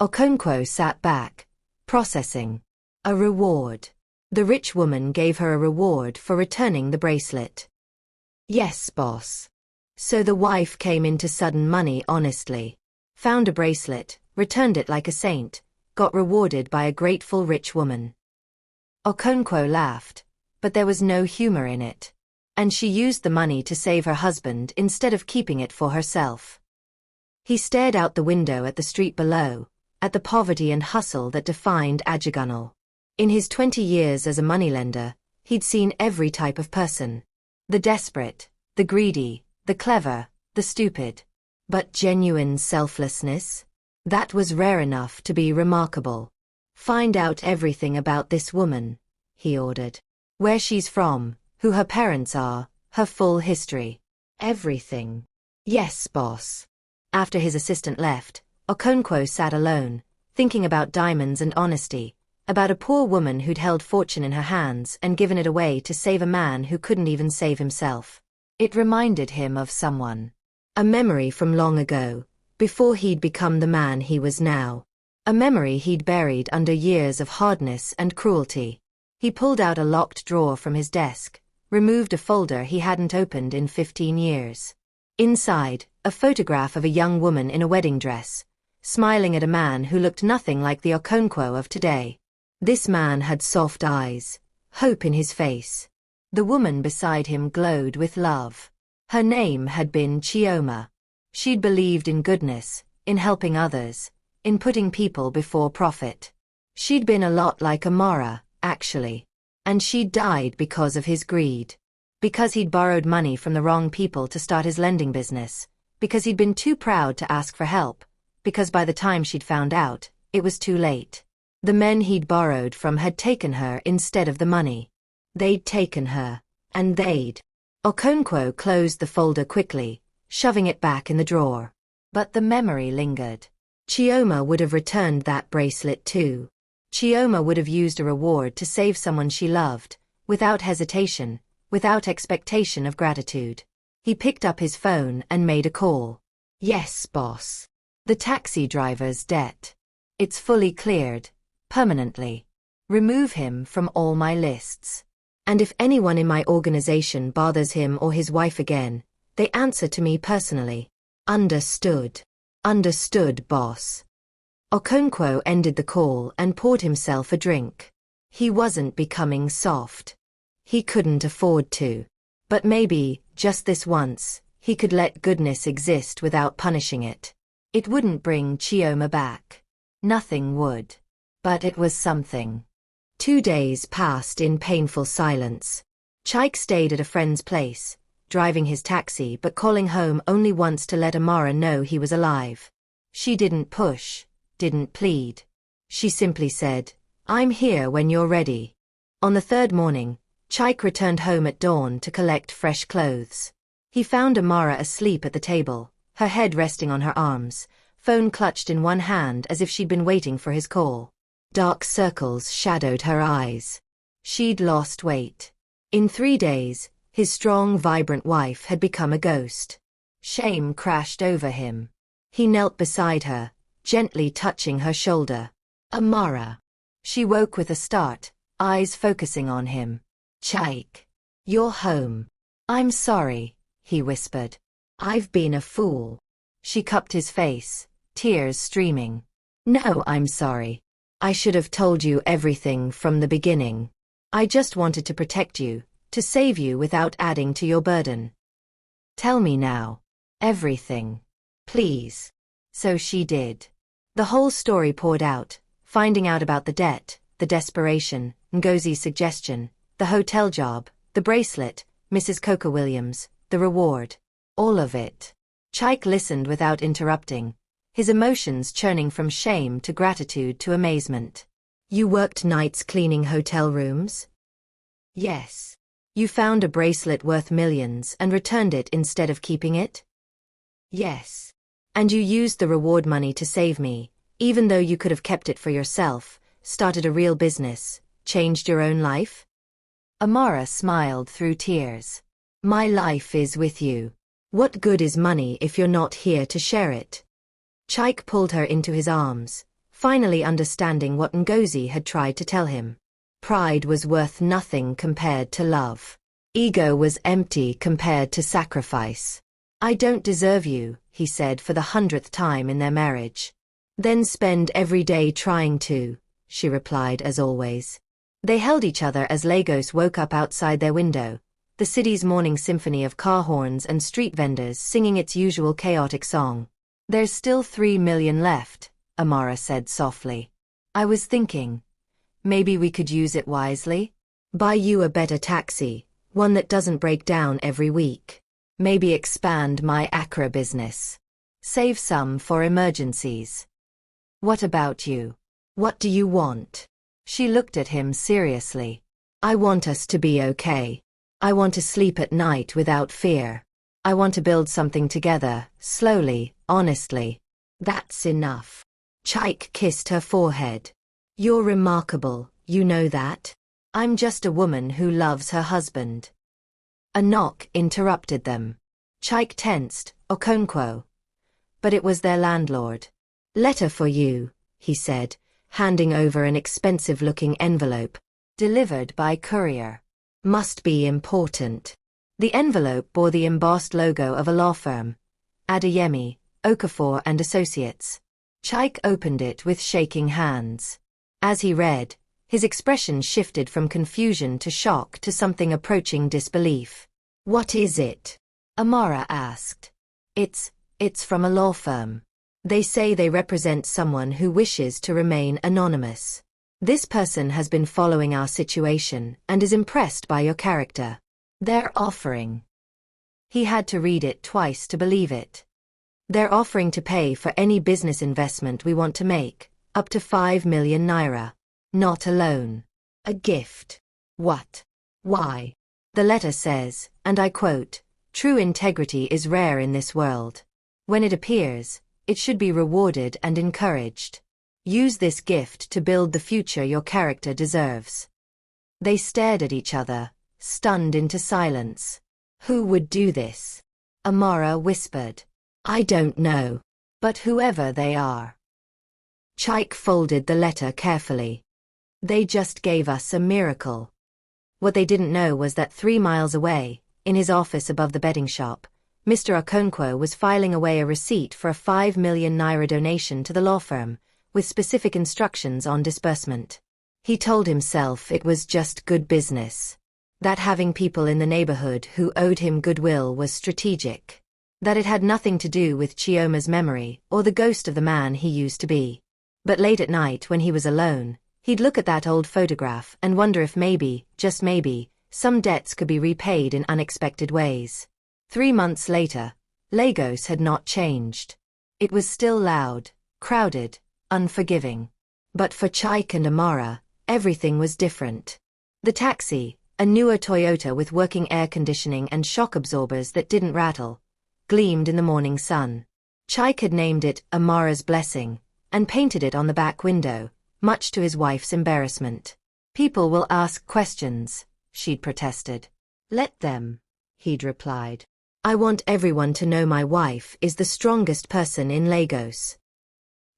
Okonkwo sat back, processing. A reward. The rich woman gave her a reward for returning the bracelet. Yes, boss. So the wife came into sudden money honestly. Found a bracelet, returned it like a saint, got rewarded by a grateful rich woman. Okonkwo laughed, but there was no humor in it. And she used the money to save her husband instead of keeping it for herself. He stared out the window at the street below, at the poverty and hustle that defined Ajigunle. In his 20 years as a moneylender, he'd seen every type of person. The desperate, the greedy, the clever, the stupid. But genuine selflessness? That was rare enough to be remarkable. Find out everything about this woman, he ordered. Where she's from, who her parents are, her full history. Everything. Yes, boss. After his assistant left, Okonkwo sat alone, thinking about diamonds and honesty, about a poor woman who'd held fortune in her hands and given it away to save a man who couldn't even save himself. It reminded him of someone. A memory from long ago, before he'd become the man he was now. A memory he'd buried under years of hardness and cruelty. He pulled out a locked drawer from his desk, removed a folder he hadn't opened in 15 years. Inside, a photograph of a young woman in a wedding dress, smiling at a man who looked nothing like the Okonkwo of today. This man had soft eyes, hope in his face. The woman beside him glowed with love. Her name had been Chioma. She'd believed in goodness, in helping others, in putting people before profit. She'd been a lot like Amara, actually. And she'd died because of his greed. Because he'd borrowed money from the wrong people to start his lending business. Because he'd been too proud to ask for help. Because by the time she'd found out, it was too late. The men he'd borrowed from had taken her instead of the money. They'd taken her. And they'd. Okonkwo closed the folder quickly, shoving it back in the drawer. But the memory lingered. Chioma would have returned that bracelet too. Chioma would have used a reward to save someone she loved, without hesitation, without expectation of gratitude. He picked up his phone and made a call. Yes, boss. The taxi driver's debt. It's fully cleared. Permanently. Remove him from all my lists. And if anyone in my organization bothers him or his wife again, they answer to me personally. Understood. Understood, boss. Okonkwo ended the call and poured himself a drink. He wasn't becoming soft. He couldn't afford to. But maybe, just this once, he could let goodness exist without punishing it. It wouldn't bring Chioma back. Nothing would. But it was something. 2 days passed in painful silence. Chaik stayed at a friend's place, driving his taxi but calling home only once to let Amara know he was alive. She didn't push, didn't plead. She simply said, "I'm here when you're ready." On the third morning, Chaik returned home at dawn to collect fresh clothes. He found Amara asleep at the table, her head resting on her arms, phone clutched in one hand as if she'd been waiting for his call. Dark circles shadowed her eyes. She'd lost weight. In 3 days, his strong, vibrant wife had become a ghost. Shame crashed over him. He knelt beside her, gently touching her shoulder. Amara. She woke with a start, eyes focusing on him. Chaik. You're home. I'm sorry, he whispered. I've been a fool. She cupped his face, tears streaming. No, I'm sorry. I should have told you everything from the beginning. I just wanted to protect you, to save you without adding to your burden. Tell me now. Everything. Please. So she did. The whole story poured out, finding out about the debt, the desperation, Ngozi's suggestion, the hotel job, the bracelet, Mrs. Coca Williams, the reward. All of it. Chaik listened without interrupting, his emotions churning from shame to gratitude to amazement. You worked nights cleaning hotel rooms? Yes. You found a bracelet worth millions and returned it instead of keeping it? Yes. And you used the reward money to save me, even though you could have kept it for yourself, started a real business, changed your own life? Amara smiled through tears. My life is with you. What good is money if you're not here to share it? Chaik pulled her into his arms, finally understanding what Ngozi had tried to tell him. Pride was worth nothing compared to love. Ego was empty compared to sacrifice. I don't deserve you, he said for the 100th time in their marriage. Then spend every day trying to, she replied as always. They held each other as Lagos woke up outside their window, the city's morning symphony of car horns and street vendors singing its usual chaotic song. There's still 3 million left, Amara said softly. I was thinking, maybe we could use it wisely? Buy you a better taxi, one that doesn't break down every week. Maybe expand my Accra business. Save some for emergencies. What about you? What do you want? She looked at him seriously. I want us to be okay. I want to sleep at night without fear. I want to build something together, slowly, honestly. That's enough. Chaik kissed her forehead. You're remarkable, you know that? I'm just a woman who loves her husband. A knock interrupted them. Chaik tensed, Okonkwo. But it was their landlord. Letter for you, he said, handing over an expensive-looking envelope. Delivered by courier. Must be important. The envelope bore the embossed logo of a law firm. Adeyemi, Okafor and Associates. Chaik opened it with shaking hands. As he read, his expression shifted from confusion to shock to something approaching disbelief. What is it? Amara asked. It's from a law firm. They say they represent someone who wishes to remain anonymous. This person has been following our situation and is impressed by your character. They're offering. He had to read it twice to believe it. They're offering to pay for any business investment we want to make, up to 5 million naira. Not a loan. A gift. What? Why? The letter says, and I quote, "True integrity is rare in this world. When it appears, it should be rewarded and encouraged. Use this gift to build the future your character deserves." They stared at each other, stunned into silence. Who would do this? Amara whispered. I don't know. But whoever they are. Chaik folded the letter carefully. They just gave us a miracle. What they didn't know was that 3 miles away, in his office above the betting shop, Mr. Okonkwo was filing away a receipt for a 5 million naira donation to the law firm, with specific instructions on disbursement. He told himself it was just good business. That having people in the neighborhood who owed him goodwill was strategic. That it had nothing to do with Chioma's memory or the ghost of the man he used to be. But late at night when he was alone, he'd look at that old photograph and wonder if maybe, just maybe, some debts could be repaid in unexpected ways. 3 months later, Lagos had not changed. It was still loud, crowded, unforgiving. But for Chaik and Amara, everything was different. The taxi, a newer Toyota with working air conditioning and shock absorbers that didn't rattle, gleamed in the morning sun. Chaik had named it Amara's Blessing, and painted it on the back window, much to his wife's embarrassment. People will ask questions, she'd protested. Let them, he'd replied. I want everyone to know my wife is the strongest person in Lagos.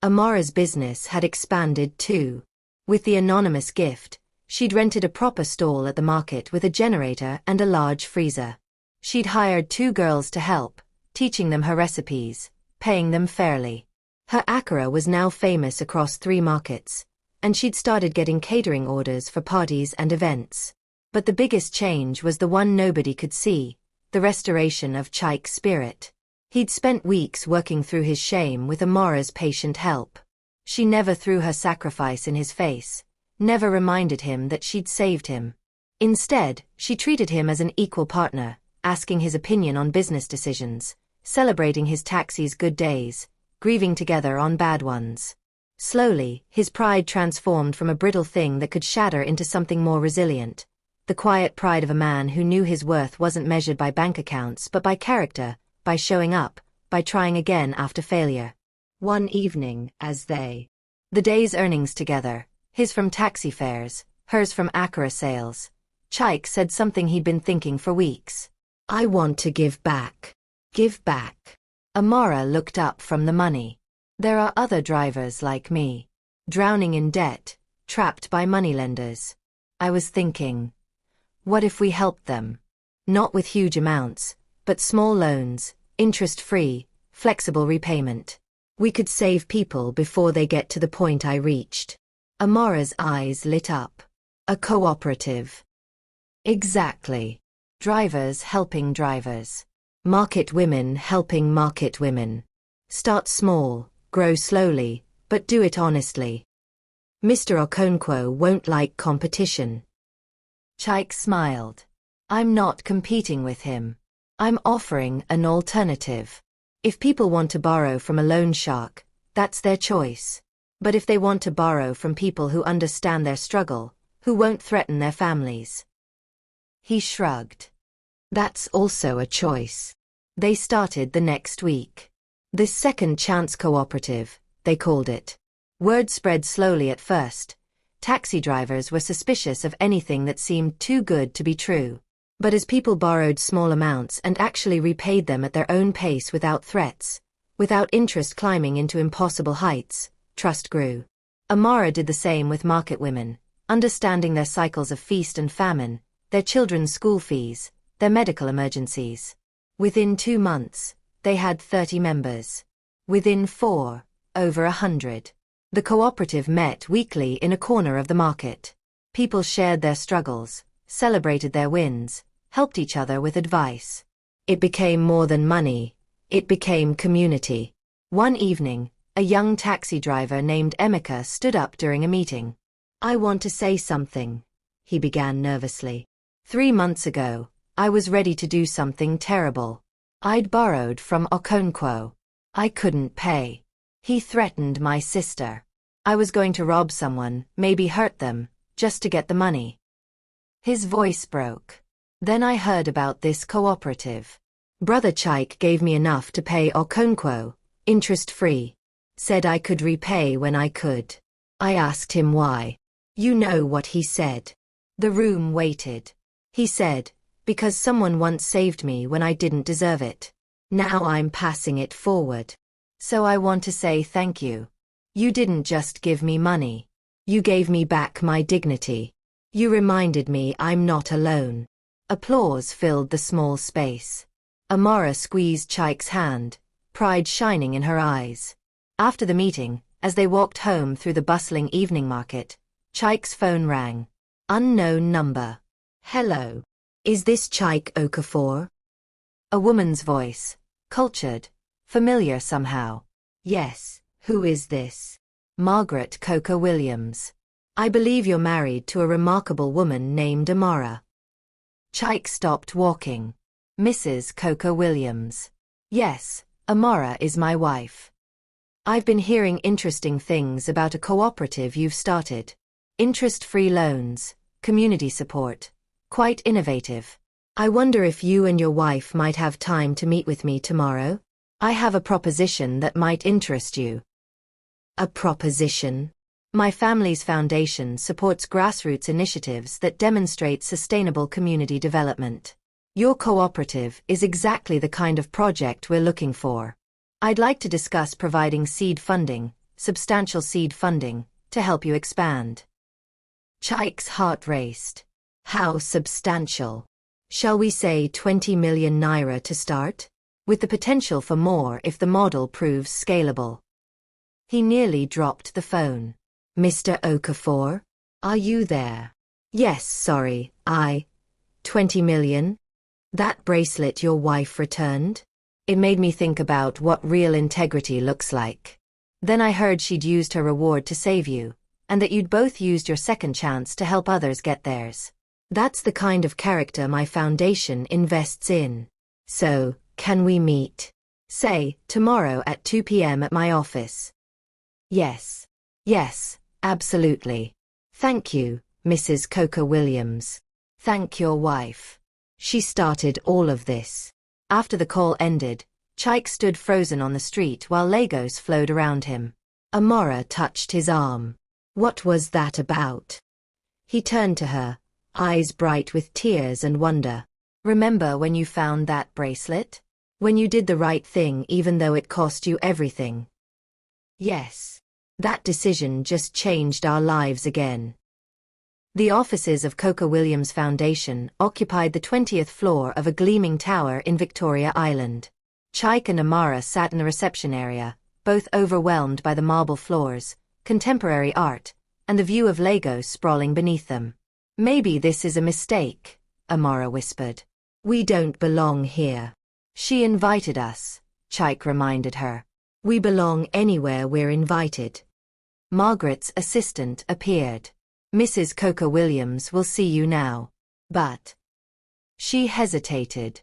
Amara's business had expanded too. With the anonymous gift, she'd rented a proper stall at the market with a generator and a large freezer. She'd hired 2 girls to help, teaching them her recipes, paying them fairly. Her Accra was now famous across 3 markets, and she'd started getting catering orders for parties and events. But the biggest change was the one nobody could see, the restoration of Chaik's spirit. He'd spent weeks working through his shame with Amara's patient help. She never threw her sacrifice in his face, never reminded him that she'd saved him. Instead, she treated him as an equal partner, asking his opinion on business decisions, celebrating his taxi's good days, grieving together on bad ones. Slowly, his pride transformed from a brittle thing that could shatter into something more resilient. The quiet pride of a man who knew his worth wasn't measured by bank accounts but by character, by showing up, by trying again after failure. One evening, the day's earnings together, his from taxi fares, hers from Accra sales, Chaik said something he'd been thinking for weeks. I want to give back. Give back. Amara looked up from the money. There are other drivers like me, drowning in debt, trapped by moneylenders. I was thinking, what if we helped them? Not with huge amounts, but small loans, interest-free, flexible repayment. We could save people before they get to the point I reached. Amara's eyes lit up. A cooperative. Exactly. Drivers helping drivers. Market women helping market women. Start small, grow slowly, but do it honestly. Mr. Okonkwo won't like competition. Chike smiled. I'm not competing with him. I'm offering an alternative. If people want to borrow from a loan shark, that's their choice. But if they want to borrow from people who understand their struggle, who won't threaten their families. He shrugged. That's also a choice. They started the next week. This second chance cooperative, they called it. Word spread slowly at first. Taxi drivers were suspicious of anything that seemed too good to be true. But as people borrowed small amounts and actually repaid them at their own pace without threats, without interest climbing into impossible heights, trust grew. Amara did the same with market women, understanding their cycles of feast and famine, their children's school fees, their medical emergencies. Within 2 months, they had 30 members. Within 4, over 100. The cooperative met weekly in a corner of the market. People shared their struggles, celebrated their wins, helped each other with advice. It became more than money. It became community. One evening, a young taxi driver named Emeka stood up during a meeting. I want to say something, he began nervously. 3 months ago, I was ready to do something terrible. I'd borrowed from Okonkwo. I couldn't pay. He threatened my sister. I was going to rob someone, maybe hurt them, just to get the money. His voice broke. Then I heard about this cooperative. Brother Chike gave me enough to pay Okonkwo, interest-free. Said I could repay when I could. I asked him why. You know what he said. The room waited. He said, because someone once saved me when I didn't deserve it. Now I'm passing it forward. So I want to say thank you. You didn't just give me money. You gave me back my dignity. You reminded me I'm not alone. Applause filled the small space. Amara squeezed Chike's hand, pride shining in her eyes. After the meeting, as they walked home through the bustling evening market, Chike's phone rang. Unknown number. Hello. Is this Chike Okafor? A woman's voice, cultured, familiar somehow. Yes, who is this? Margaret Coker Williams. I believe you're married to a remarkable woman named Amara. Chike stopped walking. Mrs. Coker Williams. Yes, Amara is my wife. I've been hearing interesting things about a cooperative you've started. Interest-free loans, community support. Quite innovative. I wonder if you and your wife might have time to meet with me tomorrow? I have a proposition that might interest you. A proposition? My family's foundation supports grassroots initiatives that demonstrate sustainable community development. Your cooperative is exactly the kind of project we're looking for. I'd like to discuss providing seed funding, substantial seed funding, to help you expand. Chike's heart raced. How substantial? Shall we say 20 million naira to start? With the potential for more if the model proves scalable. He nearly dropped the phone. Mr. Okafor? Are you there? Yes, sorry, 20 million? That bracelet your wife returned? It made me think about what real integrity looks like. Then I heard she'd used her reward to save you, and that you'd both used your second chance to help others get theirs. That's the kind of character my foundation invests in. So, can we meet? Say, tomorrow at 2 p.m. at my office. Yes. Yes, absolutely. Thank you, Mrs. Coker Williams. Thank your wife. She started all of this. After the call ended, Chike stood frozen on the street while Legos flowed around him. Amara touched his arm. What was that about? He turned to her, eyes bright with tears and wonder. Remember when you found that bracelet? When you did the right thing even though it cost you everything? Yes. That decision just changed our lives again. The offices of Coca Williams Foundation occupied the 20th floor of a gleaming tower in Victoria Island. Chaik and Amara sat in the reception area, both overwhelmed by the marble floors, contemporary art, and the view of Lagos sprawling beneath them. Maybe this is a mistake, Amara whispered. We don't belong here. She invited us, Chaik reminded her. We belong anywhere we're invited. Margaret's assistant appeared. Mrs. Coca Williams will see you now. But she hesitated.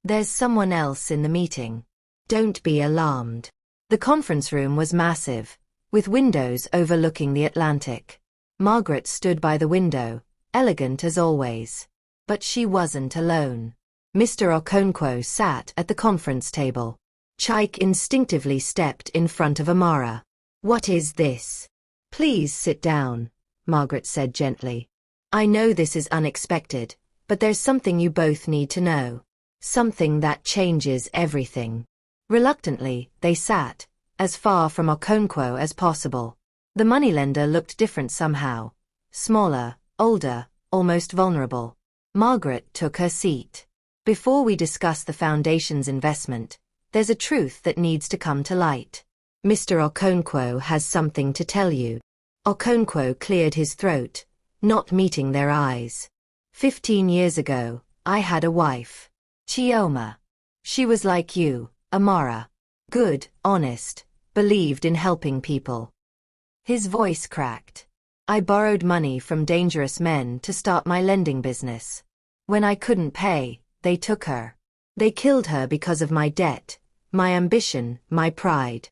There's someone else in the meeting. Don't be alarmed. The conference room was massive, with windows overlooking the Atlantic. Margaret stood by the window, elegant as always. But she wasn't alone. Mr. Okonkwo sat at the conference table. Chaik instinctively stepped in front of Amara. What is this? Please sit down, Margaret said gently. I know this is unexpected, but there's something you both need to know. Something that changes everything. Reluctantly, they sat, as far from Okonkwo as possible. The moneylender looked different somehow. Smaller, older, almost vulnerable. Margaret took her seat. Before we discuss the foundation's investment, there's a truth that needs to come to light. Mr. Okonkwo has something to tell you. Okonkwo cleared his throat, not meeting their eyes. 15 years ago, I had a wife. Chioma. She was like you, Amara. Good, honest, believed in helping people. His voice cracked. I borrowed money from dangerous men to start my lending business. When I couldn't pay, they took her. They killed her because of my debt, my ambition, my pride.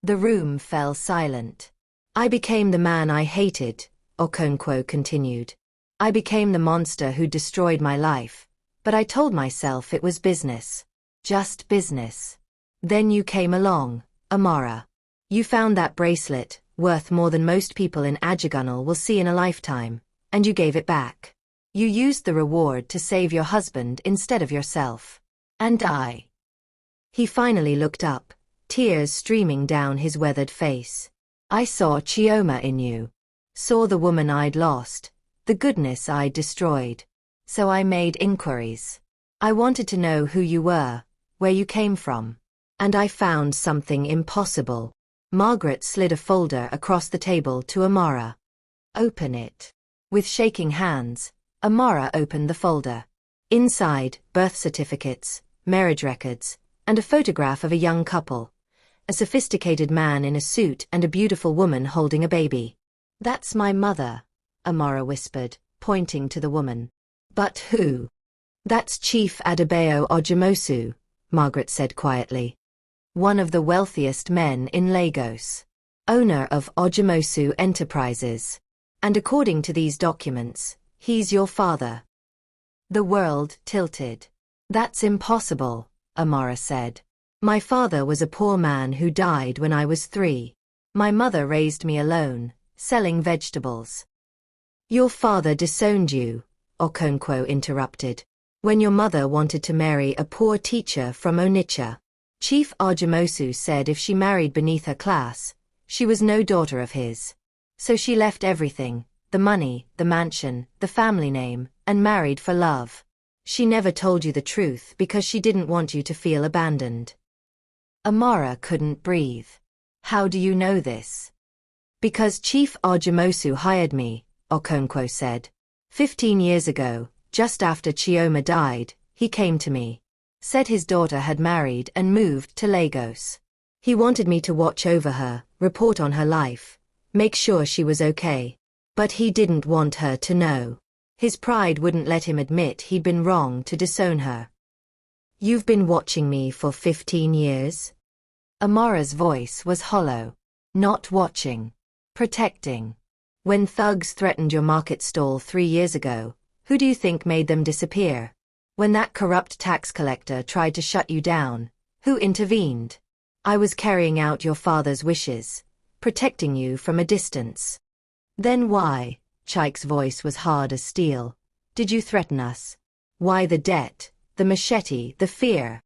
The room fell silent. I became the man I hated, Okonkwo continued. I became the monster who destroyed my life, but I told myself it was business. Just business. Then you came along, Amara. You found that bracelet, worth more than most people in Ajigunal will see in a lifetime, and you gave it back. You used the reward to save your husband instead of yourself. And I. He finally looked up, tears streaming down his weathered face. I saw Chioma in you. Saw the woman I'd lost, the goodness I'd destroyed. So I made inquiries. I wanted to know who you were, where you came from. And I found something impossible. Margaret slid a folder across the table to Amara. Open it. With shaking hands, Amara opened the folder. Inside, birth certificates, marriage records, and a photograph of a young couple. A sophisticated man in a suit and a beautiful woman holding a baby. That's my mother, Amara whispered, pointing to the woman. But who? That's Chief Adebayo Ojumosu, Margaret said quietly. One of the wealthiest men in Lagos. Owner of Ojumosu Enterprises. And according to these documents, he's your father. The world tilted. That's impossible, Amara said. My father was a poor man who died when I was 3. My mother raised me alone, selling vegetables. Your father disowned you, Okonkwo interrupted, when your mother wanted to marry a poor teacher from Onitsha. Chief Ojumosu said if she married beneath her class, she was no daughter of his. So she left everything, the money, the mansion, the family name, and married for love. She never told you the truth because she didn't want you to feel abandoned. Amara couldn't breathe. How do you know this? Because Chief Ojumosu hired me, Okonkwo said. 15 years ago, just after Chioma died, he came to me. Said his daughter had married and moved to Lagos. He wanted me to watch over her, report on her life, make sure she was okay. But he didn't want her to know. His pride wouldn't let him admit he'd been wrong to disown her. You've been watching me for 15 years? Amara's voice was hollow. Not watching. Protecting. When thugs threatened your market stall 3 years ago, who do you think made them disappear? When that corrupt tax collector tried to shut you down, who intervened? I was carrying out your father's wishes, protecting you from a distance. Then why, Chaik's voice was hard as steel, did you threaten us? Why the debt, the machete, the fear?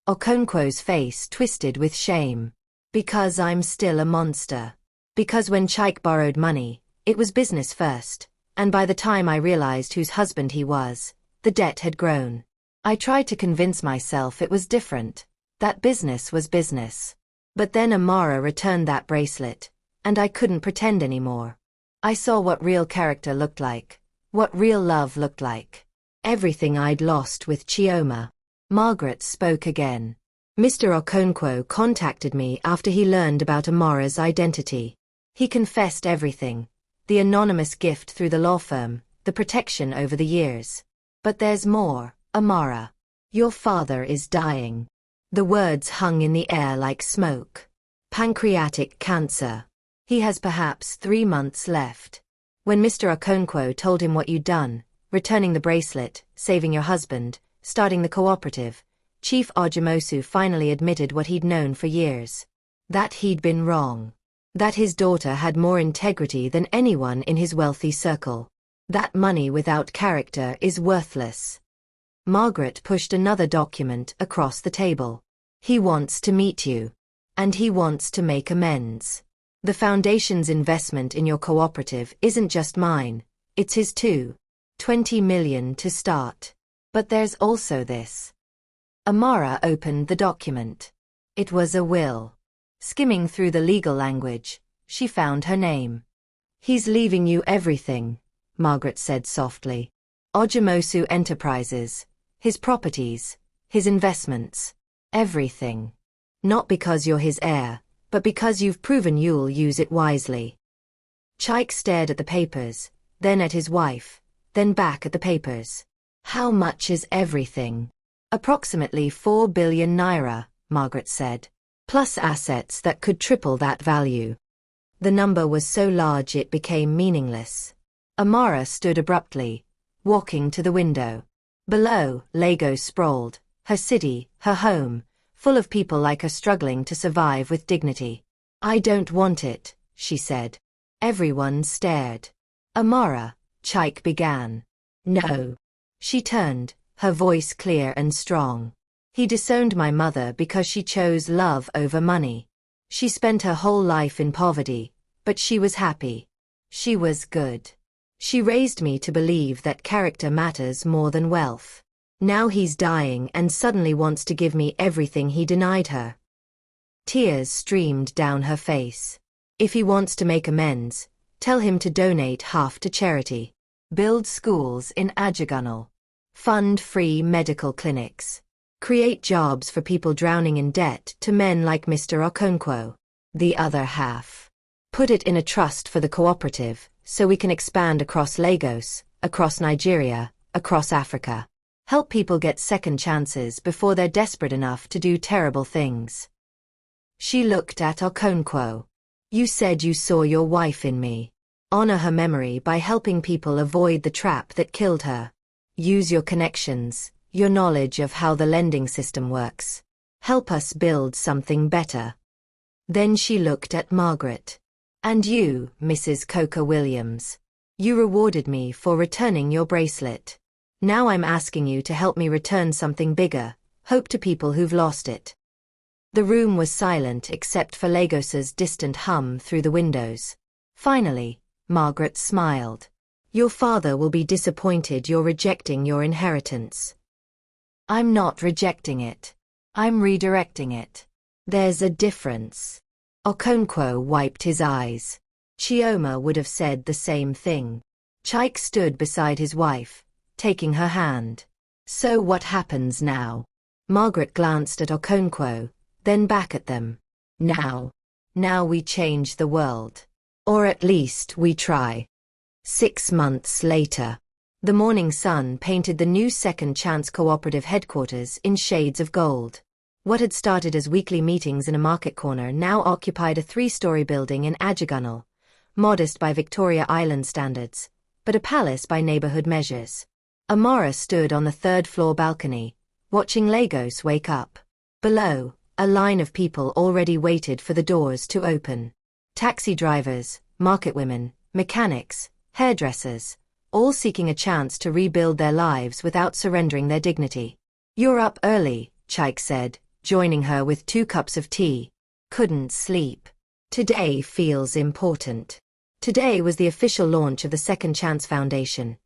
Okonkwo's face twisted with shame. Because I'm still a monster. Because when Chike borrowed money, it was business first, and by the time I realized whose husband he was, the debt had grown. I tried to convince myself it was different, that business was business. But then Amara returned that bracelet, and I couldn't pretend anymore. I saw what real character looked like, what real love looked like. Everything I'd lost with Chioma. Margaret spoke again. Mr. Okonkwo contacted me after he learned about Amara's identity. He confessed everything. The anonymous gift through the law firm, the protection over the years. But there's more, Amara. Your father is dying. The words hung in the air like smoke. Pancreatic cancer. He has perhaps 3 months left. When Mr. Okonkwo told him what you'd done, returning the bracelet, saving your husband, starting the cooperative, Chief Ojumosu finally admitted what he'd known for years. That he'd been wrong. That his daughter had more integrity than anyone in his wealthy circle. That money without character is worthless. Margaret pushed another document across the table. He wants to meet you. And he wants to make amends. The Foundation's investment in your cooperative isn't just mine, it's his too. 20 million to start. But there's also this. Amara opened the document. It was a will. Skimming through the legal language, she found her name. He's leaving you everything, Margaret said softly. Ojumosu Enterprises, his properties, his investments, everything. Not because you're his heir, but because you've proven you'll use it wisely. Chike stared at the papers, then at his wife, then back at the papers. How much is everything? Approximately 4 billion naira, Margaret said. Plus assets that could triple that value. The number was so large it became meaningless. Amara stood abruptly, walking to the window. Below, Lagos sprawled, her city, her home, full of people like her struggling to survive with dignity. I don't want it, she said. Everyone stared. Amara, Chike began. No. She turned, her voice clear and strong. He disowned my mother because she chose love over money. She spent her whole life in poverty, but she was happy. She was good. She raised me to believe that character matters more than wealth. Now he's dying and suddenly wants to give me everything he denied her. Tears streamed down her face. If he wants to make amends, tell him to donate half to charity. Build schools in Ajagunal. Fund free medical clinics. Create jobs for people drowning in debt to men like Mr. Okonkwo. The other half. Put it in a trust for the cooperative, so we can expand across Lagos, across Nigeria, across Africa. Help people get second chances before they're desperate enough to do terrible things. She looked at Okonkwo. You said you saw your wife in me. Honor her memory by helping people avoid the trap that killed her. Use your connections, your knowledge of how the lending system works. Help us build something better. Then she looked at Margaret. And you, Mrs. Coker Williams. You rewarded me for returning your bracelet. Now I'm asking you to help me return something bigger, hope to people who've lost it. The room was silent except for Lagos's distant hum through the windows. Finally, Margaret smiled. Your father will be disappointed you're rejecting your inheritance. I'm not rejecting it. I'm redirecting it. There's a difference. Okonkwo wiped his eyes. Chioma would have said the same thing. Chike stood beside his wife, taking her hand. So what happens now? Margaret glanced at Okonkwo, then back at them. Now we change the world. Or at least we try. 6 months later. The morning sun painted the new Second Chance Cooperative headquarters in shades of gold. What had started as weekly meetings in a market corner now occupied a 3-story building in Ajagunal, modest by Victoria Island standards, but a palace by neighborhood measures. Amara stood on the 3rd-floor balcony, watching Lagos wake up. Below, a line of people already waited for the doors to open. Taxi drivers, market women, mechanics, hairdressers, all seeking a chance to rebuild their lives without surrendering their dignity. "You're up early," Chaik said, joining her with 2 cups of tea. "Couldn't sleep. Today feels important." Today was the official launch of the Second Chance Foundation.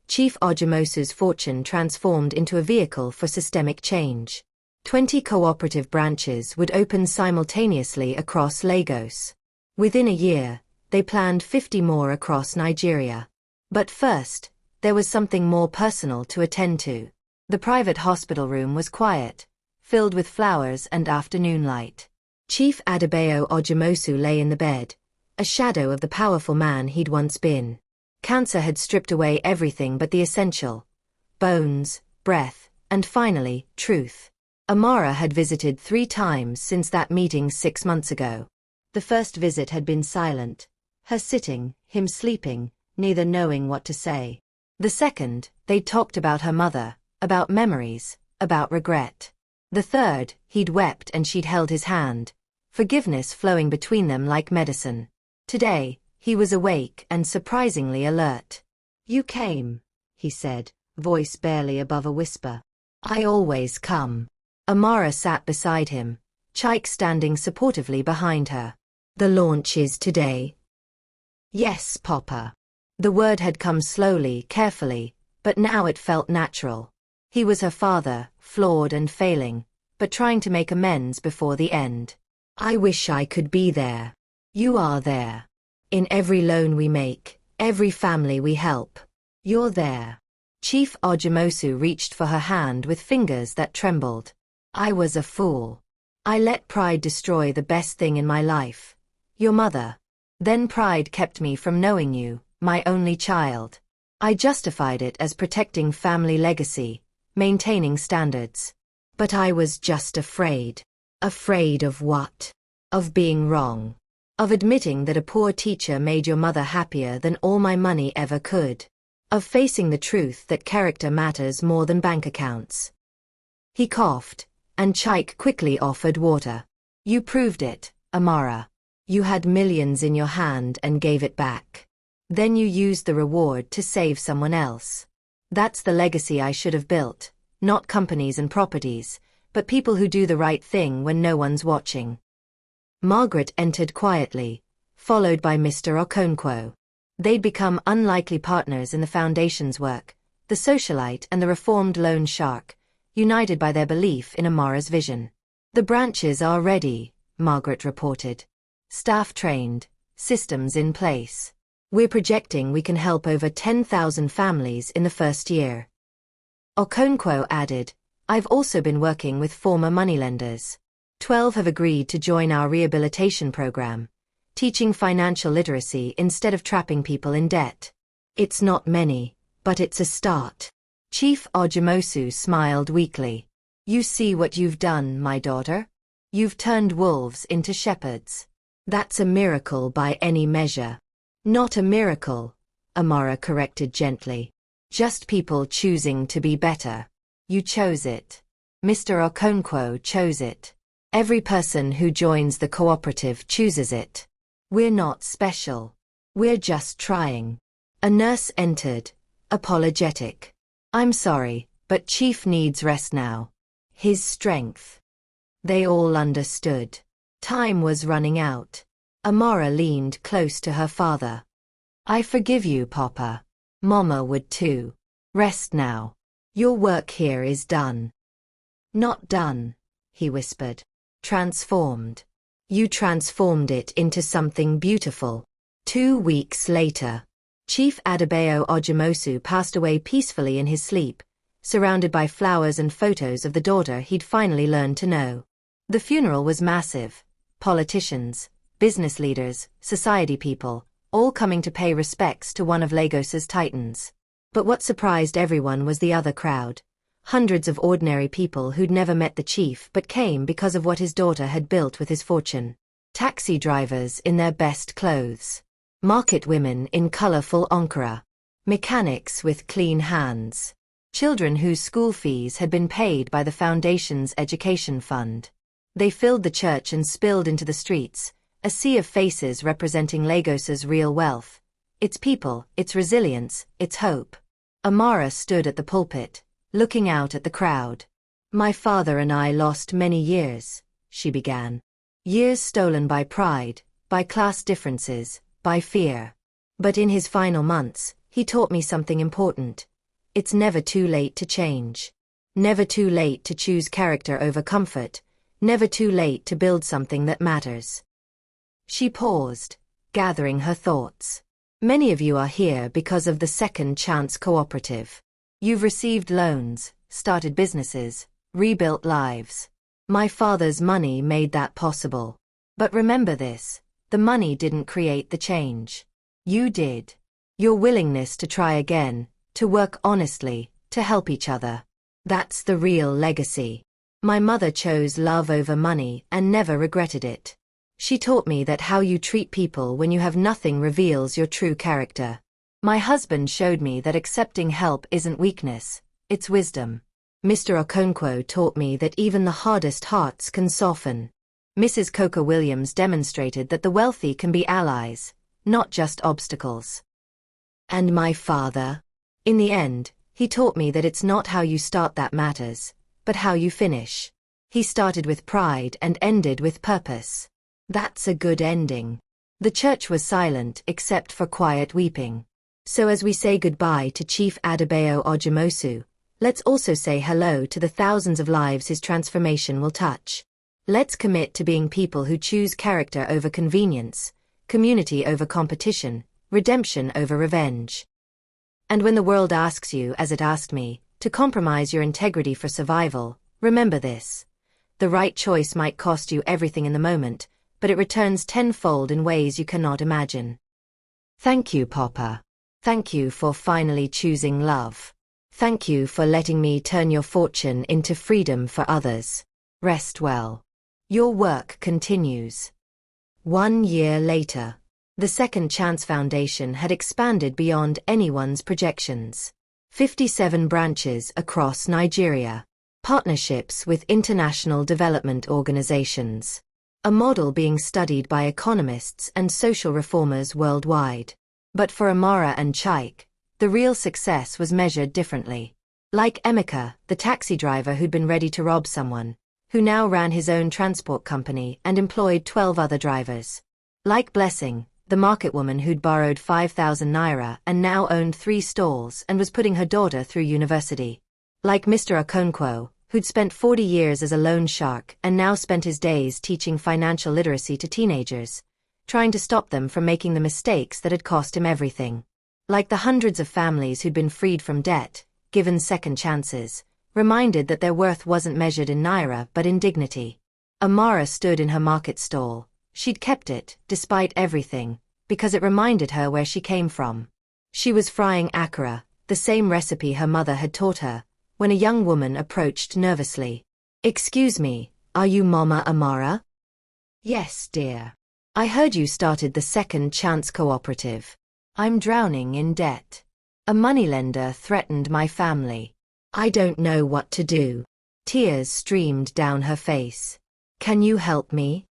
Chief Ojumosu's fortune transformed into a vehicle for systemic change. 20 cooperative branches would open simultaneously across Lagos. Within a year, they planned 50 more across Nigeria. But first, there was something more personal to attend to. The private hospital room was quiet, filled with flowers and afternoon light. Chief Adebayo Ojumosu lay in the bed, a shadow of the powerful man he'd once been. Cancer had stripped away everything but the essential: bones, breath, and finally, truth. Amara had visited 3 times since that meeting 6 months ago. The first visit had been silent, her sitting, him sleeping, neither knowing what to say. The second, they'd talked about her mother, about memories, about regret. The third, he'd wept and she'd held his hand, forgiveness flowing between them like medicine. Today, he was awake and surprisingly alert. "You came," he said, voice barely above a whisper. "I always come." Amara sat beside him, Chaik standing supportively behind her. "The launch is today?" "Yes, Papa." The word had come slowly, carefully, but now it felt natural. He was her father, flawed and failing, but trying to make amends before the end. "I wish I could be there. You are there. In every loan we make, every family we help. You're there." Chief Ojumosu reached for her hand with fingers that trembled. "I was a fool. I let pride destroy the best thing in my life. Your mother. Then pride kept me from knowing you, my only child. I justified it as protecting family legacy, maintaining standards. But I was just afraid. Afraid of what? Of being wrong. Of admitting that a poor teacher made your mother happier than all my money ever could. Of facing the truth that character matters more than bank accounts." He coughed, and Chaik quickly offered water. "You proved it, Amara. You had millions in your hand and gave it back. Then you used the reward to save someone else. That's the legacy I should have built, not companies and properties, but people who do the right thing when no one's watching." Margaret entered quietly, followed by Mr. Okonkwo. They'd become unlikely partners in the Foundation's work, the socialite and the reformed loan shark, united by their belief in Amara's vision. "The branches are ready," Margaret reported. "Staff trained, systems in place. We're projecting we can help over 10,000 families in the first year." Okonkwo added, "I've also been working with former moneylenders. 12 have agreed to join our rehabilitation program, teaching financial literacy instead of trapping people in debt. It's not many, but it's a start." Chief Ojumosu smiled weakly. "You see what you've done, my daughter? You've turned wolves into shepherds. That's a miracle by any measure." "Not a miracle," Amara corrected gently. "Just people choosing to be better. You chose it. Mr. Okonkwo chose it. Every person who joins the cooperative chooses it. We're not special. We're just trying." A nurse entered, apologetic. "I'm sorry, but Chief needs rest now. His strength." They all understood. Time was running out. Amara leaned close to her father. "I forgive you, Papa. Mama would too. Rest now. Your work here is done." "Not done," he whispered. "Transformed. You transformed it into something beautiful." 2 weeks later, Chief Adebayo Ojumosu passed away peacefully in his sleep, surrounded by flowers and photos of the daughter he'd finally learned to know. The funeral was massive. Politicians, business leaders, society people, all coming to pay respects to one of Lagos's titans. But what surprised everyone was the other crowd. Hundreds of ordinary people who'd never met the chief but came because of what his daughter had built with his fortune. Taxi drivers in their best clothes. Market women in colorful ankara. Mechanics with clean hands. Children whose school fees had been paid by the Foundation's education fund. They filled the church and spilled into the streets, a sea of faces representing Lagos's real wealth. It's people, it's resilience, it's hope. Amara stood at the pulpit, looking out at the crowd. My father and I lost many years, she began. Years stolen by pride, by class differences, by fear. But in his final months, he taught me something important. It's never too late to change. Never too late to choose character over comfort. Never too late to build something that matters. She paused, gathering her thoughts. Many of you are here because of the Second Chance Cooperative. You've received loans, started businesses, rebuilt lives. My father's money made that possible. But remember this, the money didn't create the change. You did. Your willingness to try again, to work honestly, to help each other. That's the real legacy. My mother chose love over money and never regretted it. She taught me that how you treat people when you have nothing reveals your true character. My husband showed me that accepting help isn't weakness, it's wisdom. Mr. Okonkwo taught me that even the hardest hearts can soften. Mrs. Coker Williams demonstrated that the wealthy can be allies, not just obstacles. And my father? In the end, he taught me that it's not how you start that matters, but how you finish. He started with pride and ended with purpose. That's a good ending. The church was silent except for quiet weeping. So as we say goodbye to Chief Adebayo Ojemosu, let's also say hello to the thousands of lives his transformation will touch. Let's commit to being people who choose character over convenience, community over competition, redemption over revenge. And when the world asks you, as it asked me, to compromise your integrity for survival, remember this. The right choice might cost you everything in the moment, but it returns tenfold in ways you cannot imagine. Thank you, Papa. Thank you for finally choosing love. Thank you for letting me turn your fortune into freedom for others. Rest well. Your work continues. 1 year later, the Second Chance Foundation had expanded beyond anyone's projections. 57 branches across Nigeria. Partnerships with international development organizations. A model being studied by economists and social reformers worldwide. But for Amara and Chaik, the real success was measured differently. Like Emeka, the taxi driver who'd been ready to rob someone, who now ran his own transport company and employed 12 other drivers. Like Blessing, the market woman who'd borrowed 5,000 naira and now owned 3 stalls and was putting her daughter through university. Like Mr. Okonkwo, who'd spent 40 years as a loan shark and now spent his days teaching financial literacy to teenagers, trying to stop them from making the mistakes that had cost him everything. Like the hundreds of families who'd been freed from debt, given second chances, reminded that their worth wasn't measured in naira but in dignity. Amara stood in her market stall. She'd kept it, despite everything, because it reminded her where she came from. She was frying akara, the same recipe her mother had taught her, when a young woman approached nervously. "Excuse me, are you Mama Amara?" "Yes, dear. I heard you started the Second Chance Cooperative. I'm drowning in debt. A moneylender threatened my family. I don't know what to do." Tears streamed down her face. "Can you help me?"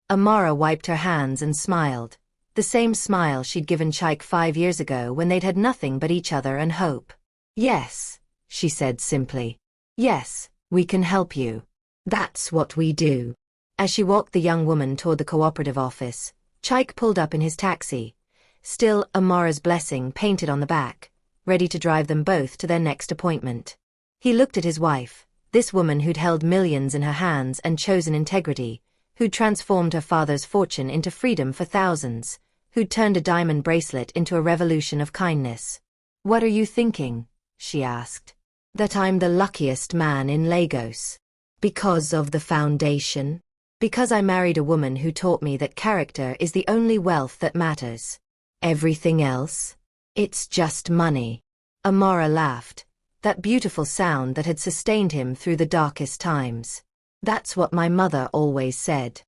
Amara wiped her hands and smiled, the same smile she'd given Chaik 5 years ago when they'd had nothing but each other and hope. "Yes," she said simply. "Yes, we can help you. That's what we do." As she walked the young woman toward the cooperative office, Chaik pulled up in his taxi, still Amara's blessing painted on the back, ready to drive them both to their next appointment. He looked at his wife, this woman who'd held millions in her hands and chosen integrity, who'd transformed her father's fortune into freedom for thousands, who'd turned a diamond bracelet into a revolution of kindness. "What are you thinking?" she asked. "That I'm the luckiest man in Lagos. Because of the foundation? Because I married a woman who taught me that character is the only wealth that matters. Everything else? It's just money." Amara laughed, that beautiful sound that had sustained him through the darkest times. "That's what my mother always said."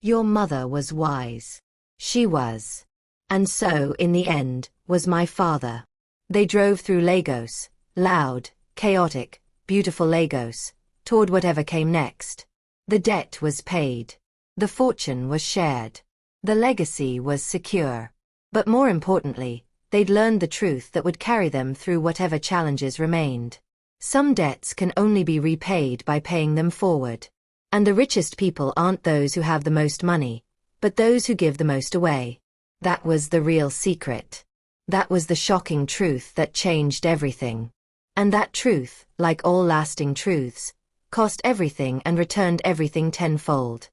"Your mother was wise." "She was. And so, in the end, was my father." They drove through Lagos, loud, chaotic, beautiful Lagos, toward whatever came next. The debt was paid. The fortune was shared. The legacy was secure. But more importantly, they'd learned the truth that would carry them through whatever challenges remained. Some debts can only be repaid by paying them forward. And the richest people aren't those who have the most money, but those who give the most away. That was the real secret. That was the shocking truth that changed everything. And that truth, like all lasting truths, cost everything and returned everything tenfold.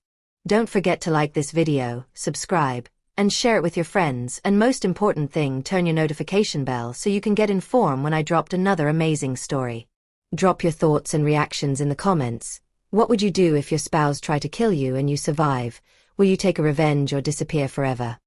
Don't forget to like this video, subscribe, and share it with your friends, and most important thing, turn your notification bell so you can get informed when I dropped another amazing story. Drop your thoughts and reactions in the comments. What would you do if your spouse tried to kill you and you survive? Will you take a revenge or disappear forever?